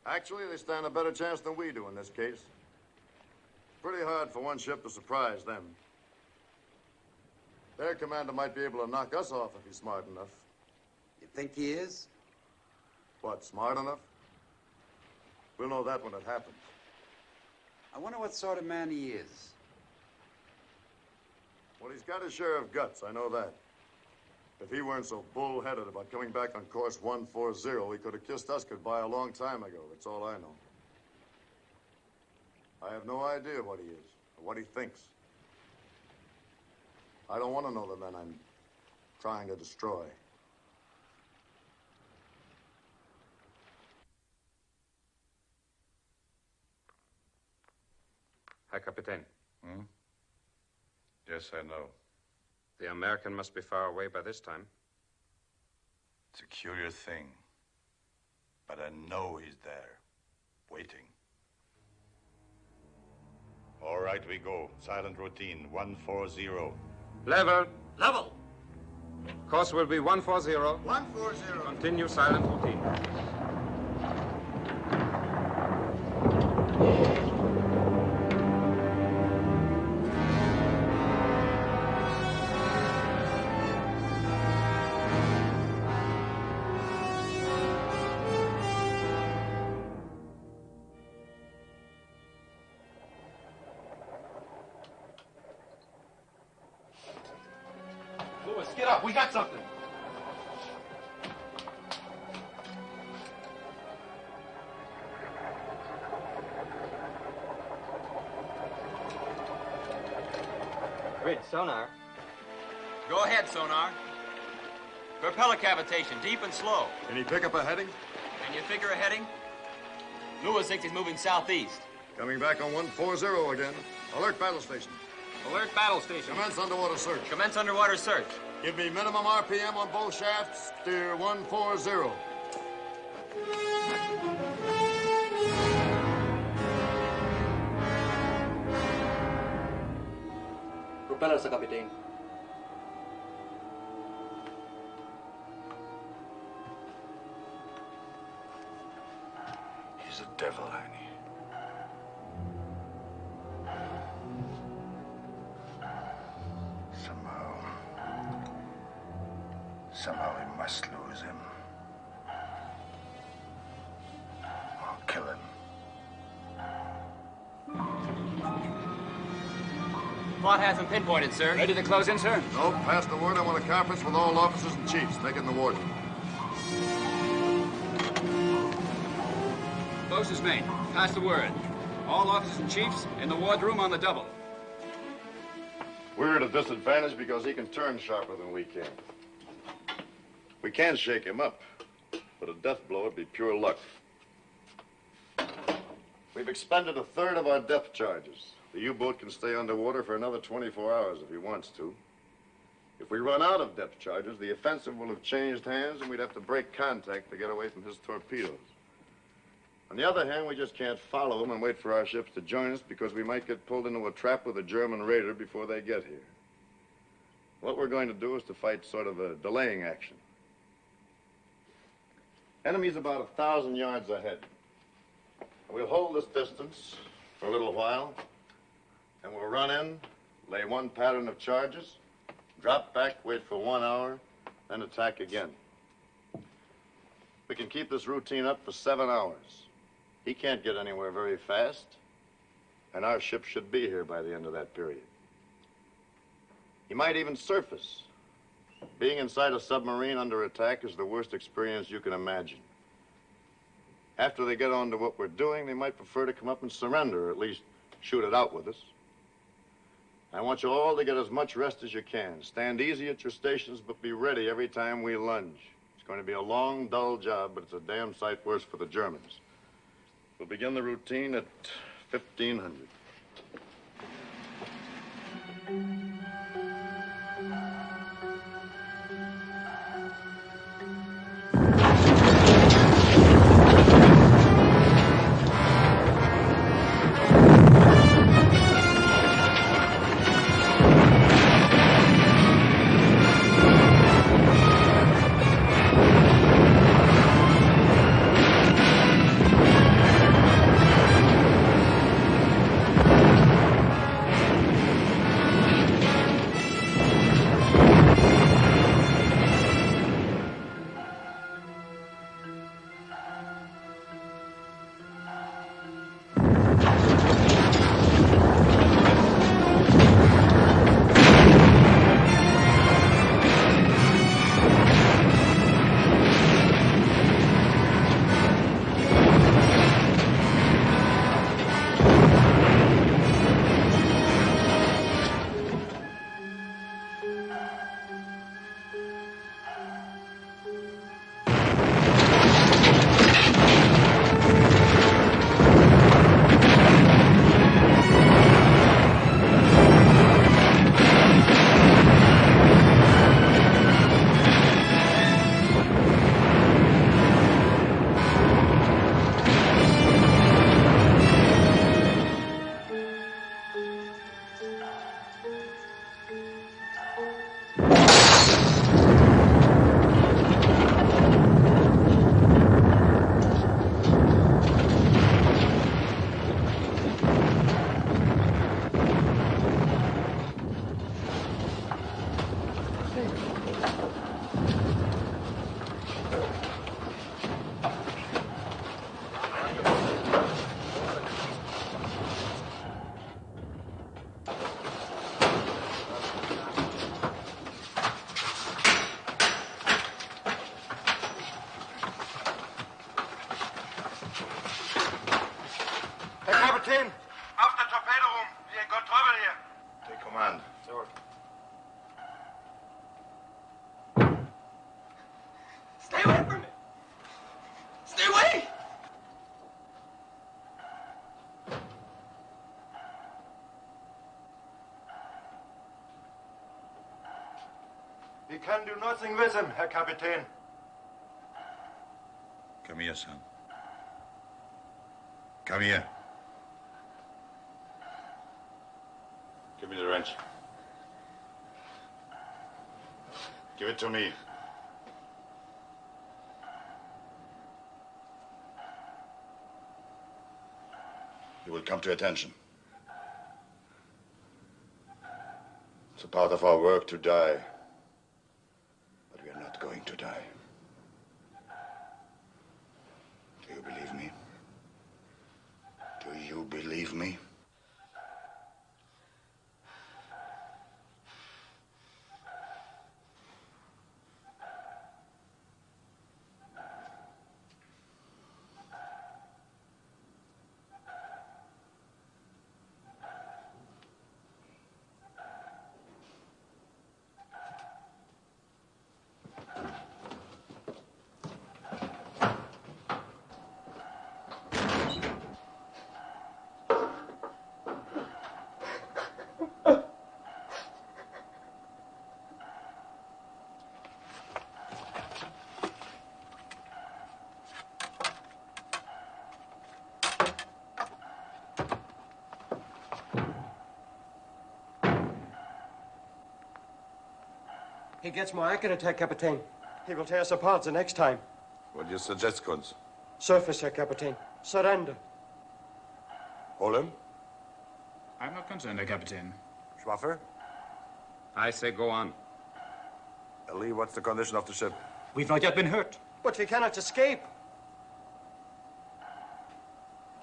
Actually, they stand a better chance than we do in this case. Pretty hard for one ship to surprise them. Their commander might be able to knock us off if he's smart enough. You think he is? What, smart enough? We'll know that when it happens. I wonder what sort of man he is. Well, he's got his share of guts, I know that. If he weren't so bull-headed about coming back on course 140, he could have kissed us goodbye a long time ago. That's all I know. I have no idea what he is, or what he thinks. I don't want to know the men I'm trying to destroy. Herr Kapitän. Hmm? Yes, I know. The American must be far away by this time. It's a curious thing. But I know he's there, waiting. All right, we go. Silent routine, 140. Level. Level. Course will be 140. 140. Continue silent routine. Get up, we got something. Grid, sonar. Go ahead, sonar. Propeller cavitation, deep and slow. Can he pick up a heading? Can you figure a heading? Lewis thinks he's moving southeast. Coming back on 140 again. Alert battle station. Alert battle station. Commence underwater search. Commence underwater search. Give me minimum RPM on both shafts. Steer 140. Propeller, Sir Kapitän. He's a devil, Annie. Somehow we must lose him. Or kill him. Plot has him pinpointed, sir. Ready to close in, sir? No, pass the word. I want a conference with all officers and chiefs. Make it in the warden. Closest mate, pass the word. All officers and chiefs in the wardroom on the double. We're at a disadvantage because he can turn sharper than we can. We can shake him up, but a death blow would be pure luck. We've expended a third of our depth charges. The U-boat can stay underwater for another 24 hours if he wants to. If we run out of depth charges, the offensive will have changed hands and we'd have to break contact to get away from his torpedoes. On the other hand, we just can't follow him and wait for our ships to join us because we might get pulled into a trap with a German raider before they get here. What we're going to do is to fight sort of a delaying action. Enemy's about 1,000 yards ahead. We'll hold this distance for a little while, and we'll run in, lay one pattern of charges, drop back, wait for 1 hour, then attack again. We can keep this routine up for 7 hours. He can't get anywhere very fast, and our ship should be here by the end of that period. He might even surface. Being inside a submarine under attack is the worst experience you can imagine. After they get on to what we're doing, they might prefer to come up and surrender, or at least shoot it out with us. I want you all to get as much rest as you can. Stand easy at your stations, but be ready every time we lunge. It's going to be a long, dull job, but it's a damn sight worse for the Germans. We'll begin the routine at 1500. Kapitän. Auf der Torpedo rum. Wir got trouble here. Take command. Sir. Stay away from me! Stay away! We can do nothing with him, Herr Kapitän. Come here, son. Come here. Give me the wrench. Give it to me. You will come to attention. It's a part of our work to die. But we are not going to die. Do you believe me? Do you believe me? He gets more accurate, Herr Kapitän. He will tear us apart the next time. What do you suggest, Kunz? Surface, Herr Kapitän. Surrender. Hold him. I'm not concerned, Herr Kapitän. Schwaffer? I say go on. Lee, what's the condition of the ship? We've not yet been hurt. But we cannot escape.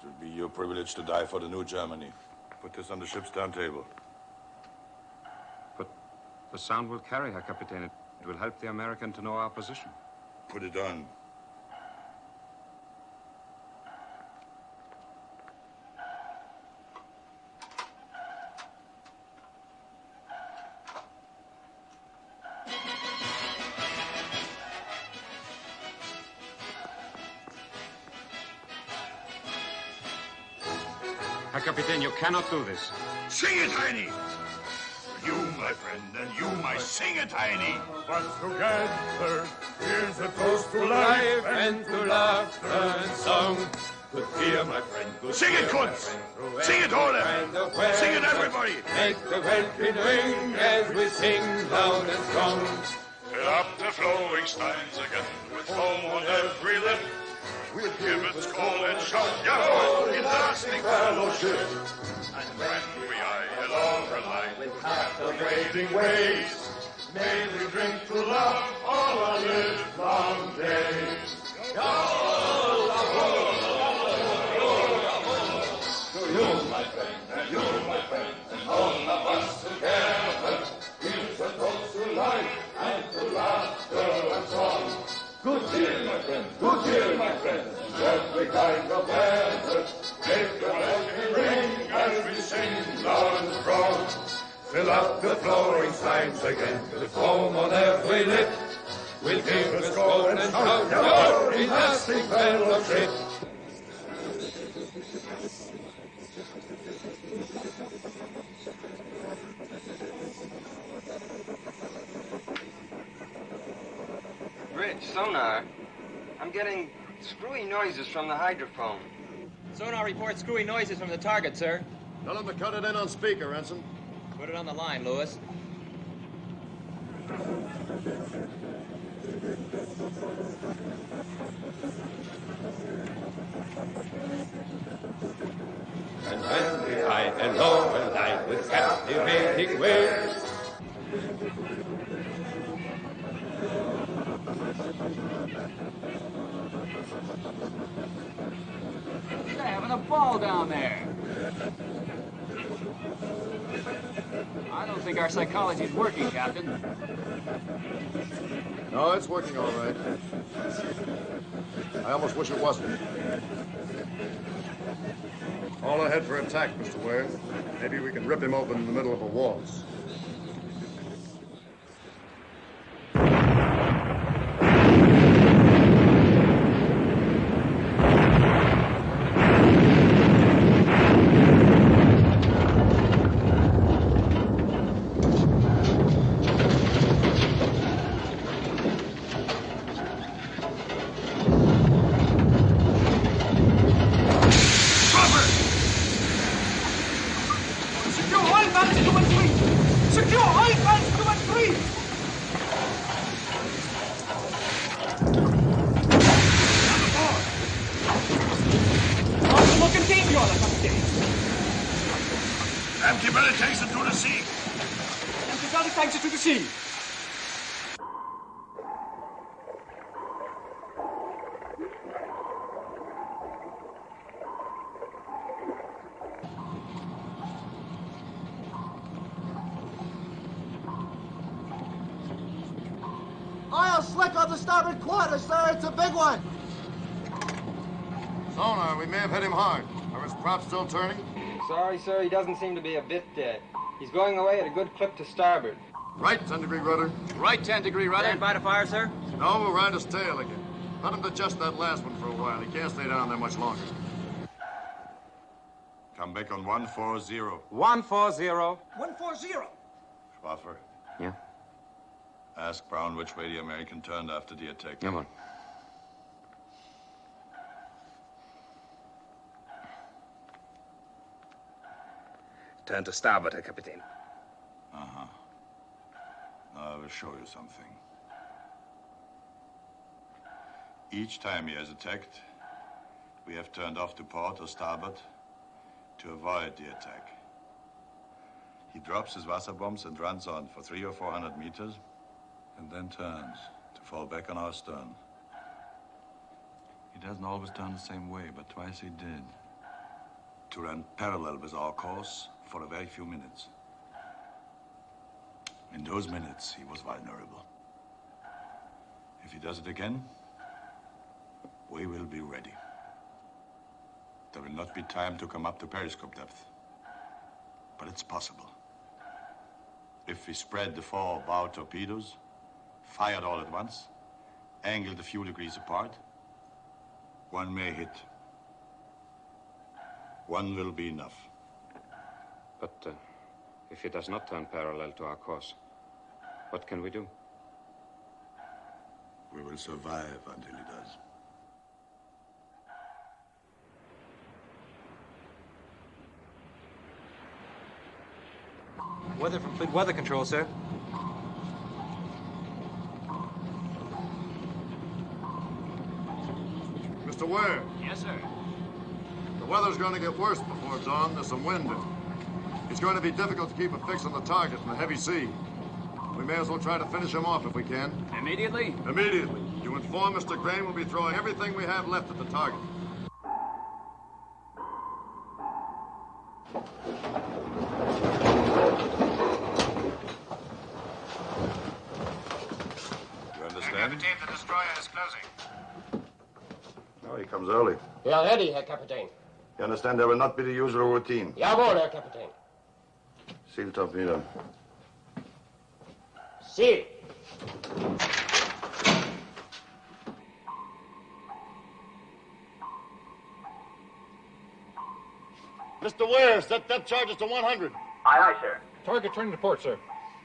It will be your privilege to die for the new Germany. Put this on the ship's turntable. But the sound will carry, Herr Kapitän. It will help the American to know our position. Put it on. Herr Kapitän, you cannot do this. Sing it, Heini! You, my friend, and you, my sing it, Heini! But together, here's a toast to life and to laughter and song. Good cheer, my friend, good Sing it, Kunz! Sing it, all them! Sing it, everybody! Make the welkin ring as we sing loud and strong. Fill up the flowing steins again with foam on every lip. We'll give its call and shout, Yahoo! In lasting fellowship. And when we eye along the line with half the waiting waves, may we drink to love all our live long days. To you, my friend, and you, my friend, and all of us together, here's a toast to life and to laughter and song. Good cheer, my friend, good cheer, my friend, every kind of weather. Make the welkin ring as we sing loud and strong. Fill up the flowing steins again with foam on every lip. We'll give a score and shout, Yahoo! In lasting fellowship. Rich, sonar. I'm getting screwy noises from the hydrophone. Sonar reports screwy noises from the target, sir. Tell him to cut it in on speaker, Ensign. Put it on the line, Lewis. And when we high and low and light with captivating waves, They're having a ball down there. I don't think our psychology's working, Captain. No, it's working all right. I almost wish it wasn't. All ahead for attack, Mr. Ware. Maybe we can rip him open in the middle of a waltz. Oil slick on the starboard quarter, sir. It's a big one. Sonar, we may have hit him hard. Are his props still turning? Sorry, sir, he doesn't seem to be a bit dead. He's going away at a good clip to starboard. Right 10-degree rudder. Right 10-degree rudder. Stand by to fire, sir. No, we'll ride his tail again. Let him digest that last one for a while. He can't stay down there much longer. Come back on 140. 140. 140. Schwaffer. Yeah? Ask Brown which way the American turned after the attack. Come on. Turn to starboard, Herr Kapitän. Uh-huh. Now I will show you something. Each time he has attacked, we have turned off to port or starboard to avoid the attack. He drops his Wasser bombs and runs on for 300 or 400 meters, and then turns to fall back on our stern. He doesn't always turn the same way, but twice he did. To run parallel with our course for a very few minutes. In those minutes, he was vulnerable. If he does it again, we will be ready. There will not be time to come up to periscope depth, but it's possible. If we spread the 4 bow torpedoes, fired all at once, angled a few degrees apart, one may hit. One will be enough. But if he does not turn parallel to our course, what can we do? We will survive until he does. Weather from Fleet Weather Control, sir. Mr. Ware. Yes, sir. The weather's going to get worse before dawn. There's some wind. It's going to be difficult to keep a fix on the target in the heavy sea. We may as well try to finish him off if we can. Immediately? Immediately. You inform Mr. Crane we'll be throwing everything we have left at the target. You understand? Captain, the destroyer is closing. No, he comes early. We are ready, Herr Kapitän. You understand there will not be the usual routine. Jawohl, Herr Kapitän. Seal torpedo. Seal. Mr. Ware, set depth charges to 100. Aye, aye, sir. Target turning to port, sir.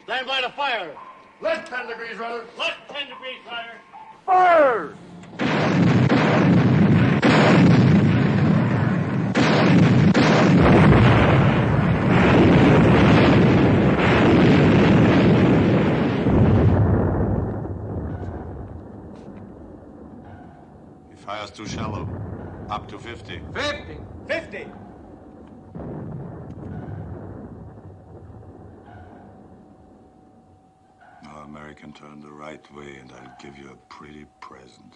Stand by to fire. Left 10 degrees, rudder. Left 10 degrees, fire. Fire! He fires too shallow. Up to 50. 50! 50! Now, American, turn the right way, and I'll give you a pretty present.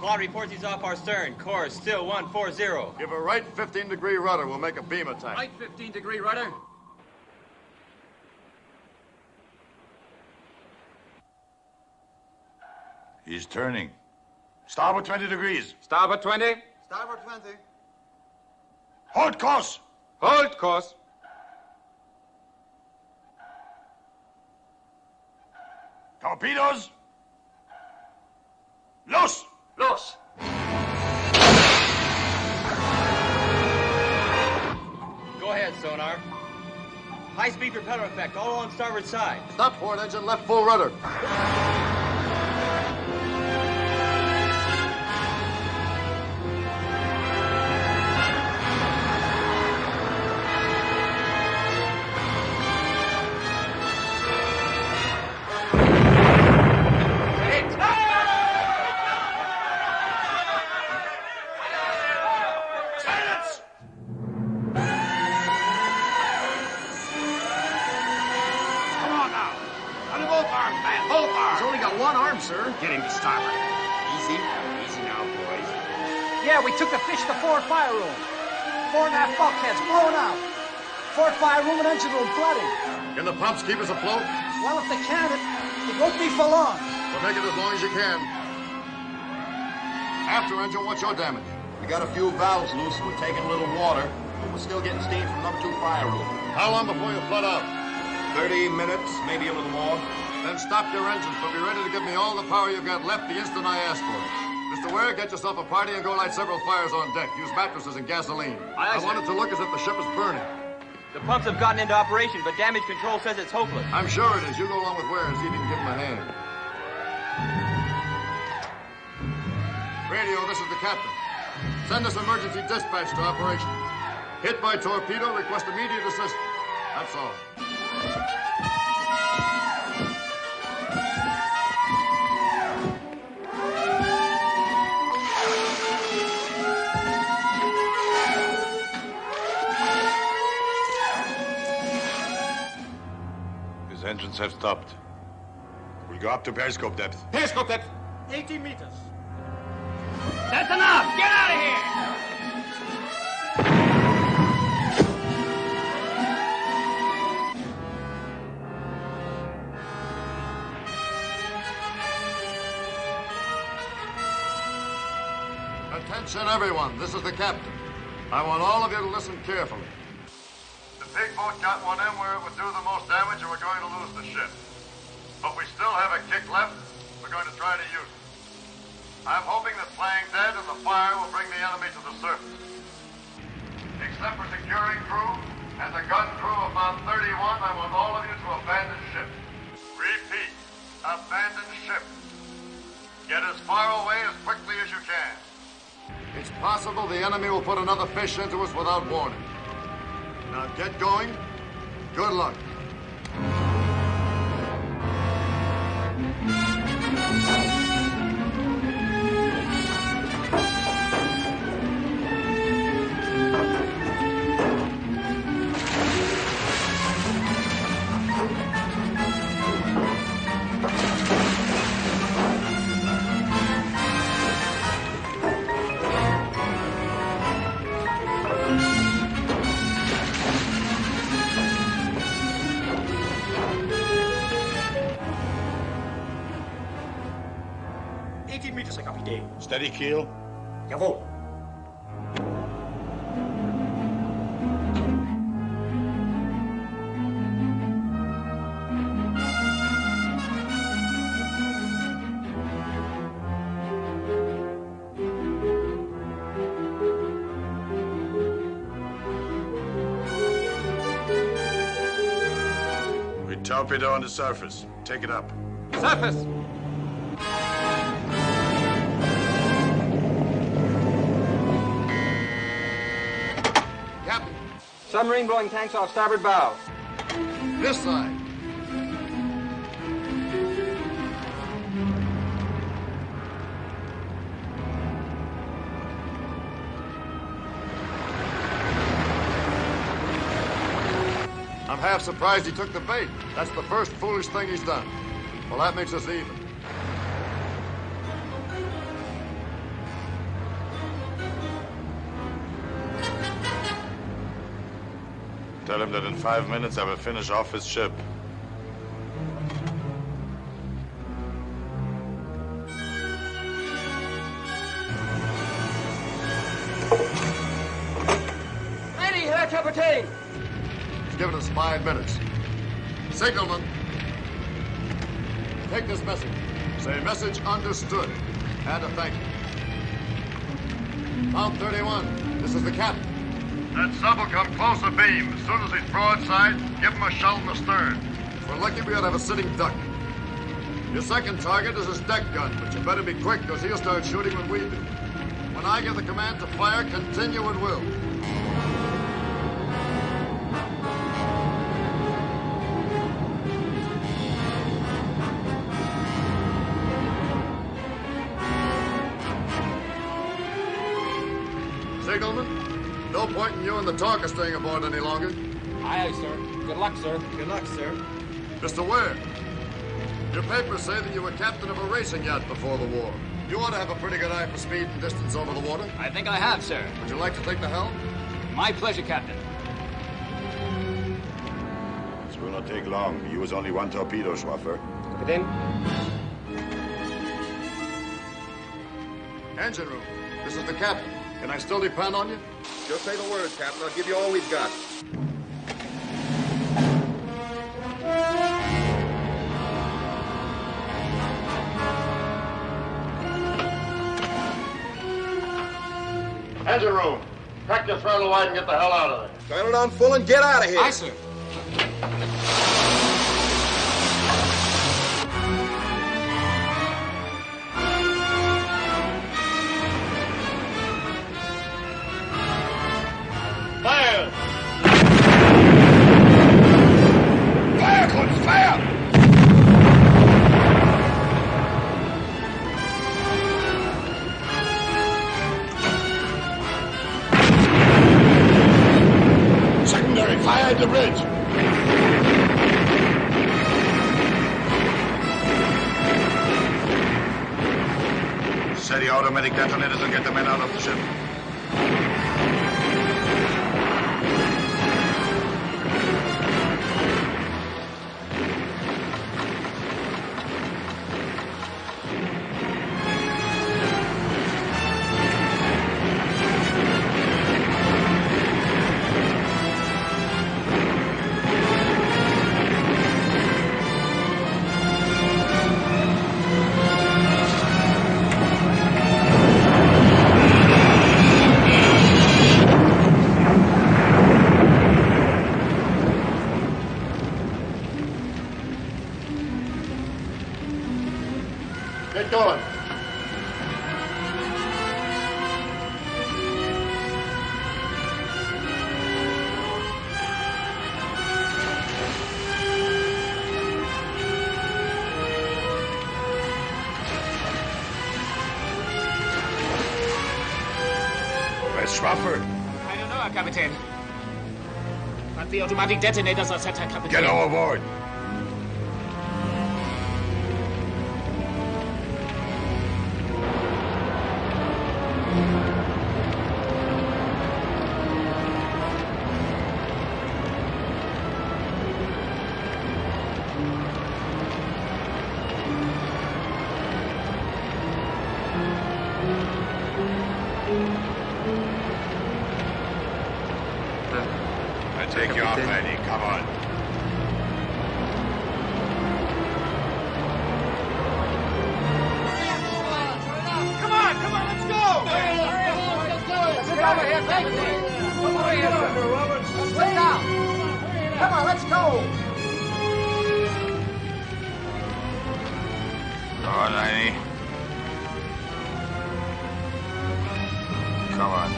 Plot reports he's off our stern. Course still 140. Give a right 15-degree rudder. We'll make a beam attack. Right 15-degree rudder. He's turning. Starboard 20 degrees. Starboard 20. Starboard 20. Hold course. Hold course. Torpedoes. Los. Los. Go ahead, sonar. High-speed propeller effect, all on starboard side. Stop port engine, left full rudder. Sir. Get him to starboard. Easy. Easy now, boys. Yeah, we took the fish to the forward fire room. 4.5 bulkheads blown out. Forward fire room and engine room flooding. Can the pumps keep us afloat? Well, if they can, it won't be for long. Well, make it as long as you can. After engine, what's your damage? We got a few valves loose, and we're taking a little water, but we're still getting steam from number 2 fire room. How long before you flood out? 30 minutes, maybe a little more. Then stop your engines, but be ready to give me all the power you've got left the instant I ask for it. Mr. Ware, get yourself a party and go light several fires on deck. Use mattresses and gasoline. I want it to look as if the ship is burning. The pumps have gotten into operation, but damage control says it's hopeless. I'm sure it is. You go along with Ware and see if you can give him a hand. Radio, this is the captain. Send us emergency dispatch to operation. Hit by torpedo, request immediate assistance. That's all. His engines have stopped. We'll go up to periscope depth. Periscope depth. 18 meters. That's enough! Get out of here! Attention, everyone. This is the captain. I want all of you to listen carefully. The big boat got one in where it would do the most damage, and we're going to lose the ship. But we still have a kick left. We're going to try to use it. I'm hoping that playing dead and the fire will bring the enemy to the surface. Except for securing crew and the gun crew of Mount 31, I want all of you to abandon ship. Repeat, abandon ship. Get as far away as quickly as you can. It's possible the enemy will put another fish into us without warning. Now get going. Good luck. Steady keel. Jawohl. We torpedo on the surface. Take it up. Surface! Submarine blowing tanks off starboard bow. This side. I'm half surprised he took the bait. That's the first foolish thing he's done. Well, that makes us even. Tell him that in 5 minutes I will finish off his ship. Ready, Herr Kapitän! He's given us 5 minutes. Signalman, take this message. Say message understood. And a thank you. Mount 31, this is the captain. That sub will come close abeam. As soon as he's broadside, give him a shell in the stern. If we're lucky, we ought to have a sitting duck. Your second target is his deck gun, but you better be quick, because he'll start shooting when we do. When I give the command to fire, continue at will. Signalman, no point in you and the talker staying aboard any longer. Aye, aye, sir. Good luck, sir. Good luck, sir. Mr. Ware, your papers say that you were captain of a racing yacht before the war. You ought to have a pretty good eye for speed and distance over the water. I think I have, sir. Would you like to take the helm? My pleasure, Captain. This will not take long. We use only one torpedo, Schwaffer. Kapitän? Engine room, this is the captain. Can I still depend on you? Just say the word, Captain. I'll give you all we've got. Engine room, crack your throttle wide and get the hell out of there. Turn it on full and get out of here. Aye, sir. Fire! Fire, Kunz, fire! Secondary, fire at the bridge. Set the automatic detonators and get the men out of the ship. Get going. Where's Schwaffer? I don't know, Herr Kapitän. But the automatic detonators are set, Herr Kapitän. Get overboard. I take you off, Eddie. Come on. Come on, let's go! Sit over here, thank you. Come over here, Roberts. Sit down. Come on, let's go. Come on, Eddie. Come on.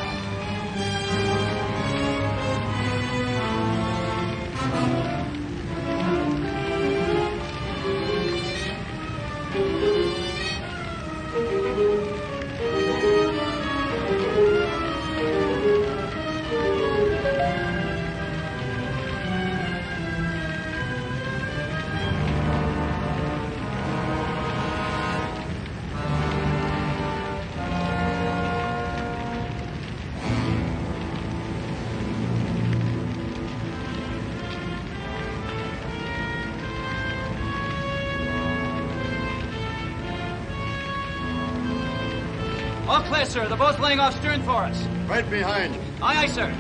All clear, sir. They're both laying off stern for us. Right behind you. Aye, aye, sir.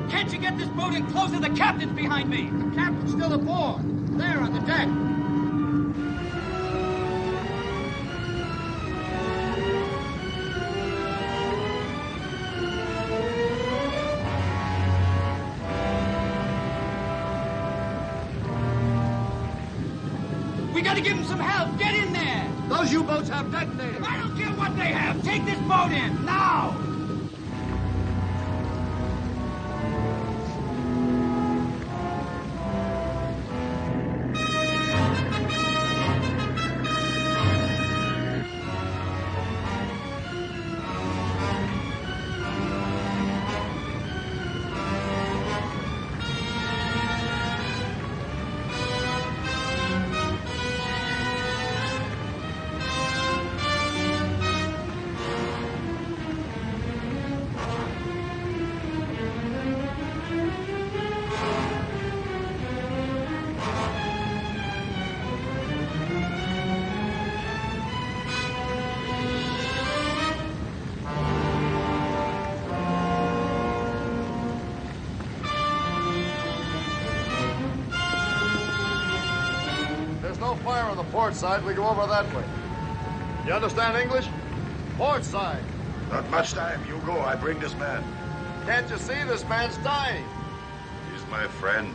Can't you get this boat in closer? The captain's behind me. The captain's still aboard. There on the deck. We gotta give him some help. Get in there. Those U-boats have detonators. I don't care what they have. Take this boat in, now. Fire on the port side, we go over that way. You understand English? Port side. Not much time. You go. I bring this man. Can't you see this man's dying? He's my friend.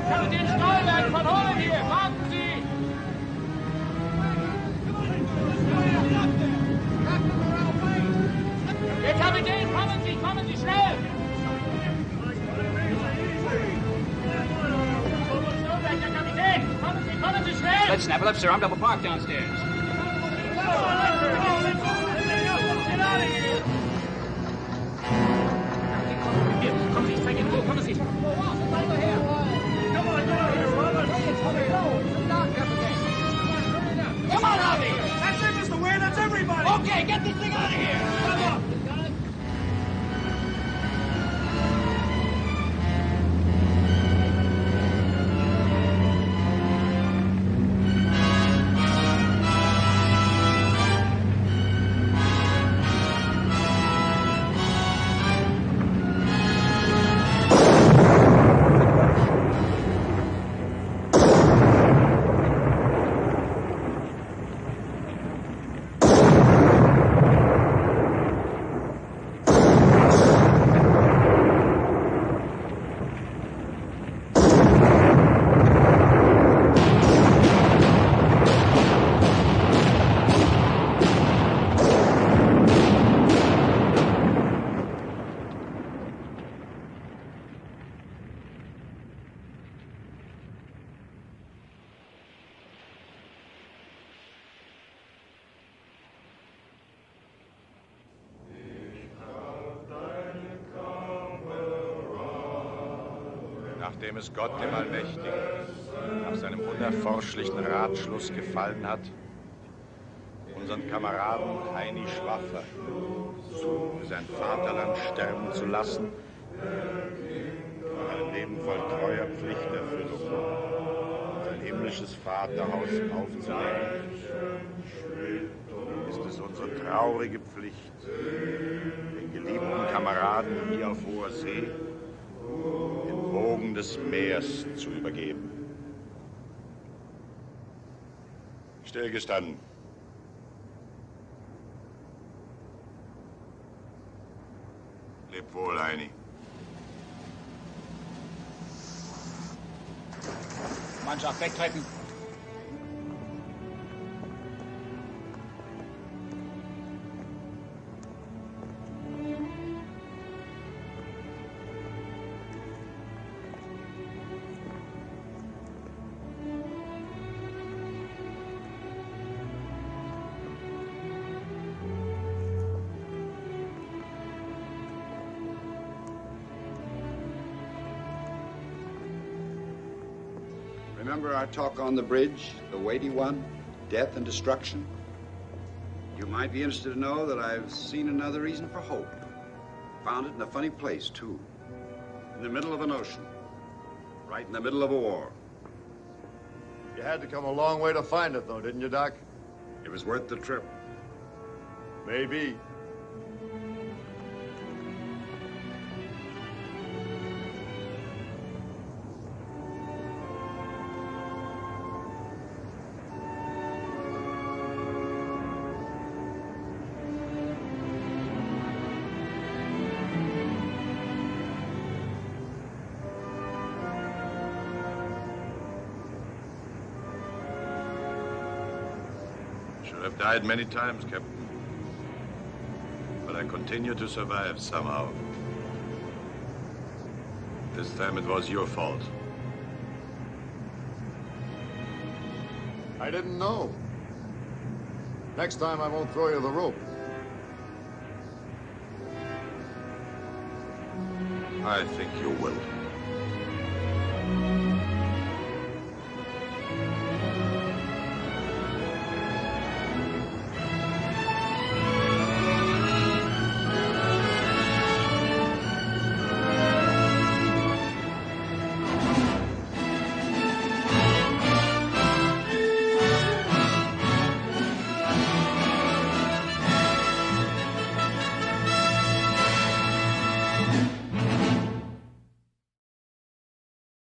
Kapitän Stolberg von Holland hier, warten Sie! Der Kapitän, kommen Sie schnell! Stolberg, der Kapitän, kommen Sie schnell! Let's snap it up, sir. I'm double parked downstairs. Get out of here! Kommen Sie, ich zeige Ihnen wo. Kommen Sie. Come on, Harvey! That's it, Mr. Ware, that's everybody! Okay, get this thing out of here! Come on! Nachdem es Gott, dem Allmächtigen, nach seinem unerforschlichen Ratschluss gefallen hat, unseren Kameraden Heini Schwaffer für sein Vaterland sterben zu lassen, ein Leben voll treuer Pflichterfüllung, sein himmlisches Vaterhaus aufzunehmen, ist es unsere traurige Pflicht, den geliebten Kameraden hier auf hoher See den Wogen des Meers zu übergeben. Stillgestanden. Leb wohl, Heini. Mannschaft, wegtreten. Remember our talk on the bridge, the weighty one, death and destruction? You might be interested to know that I've seen another reason for hope. Found it in a funny place, too. In the middle of an ocean. Right in the middle of a war. You had to come a long way to find it, though, didn't you, Doc? It was worth the trip. Maybe. I've died many times, Captain. But I continue to survive somehow. This time it was your fault. I didn't know. Next time I won't throw you the rope. I think you will.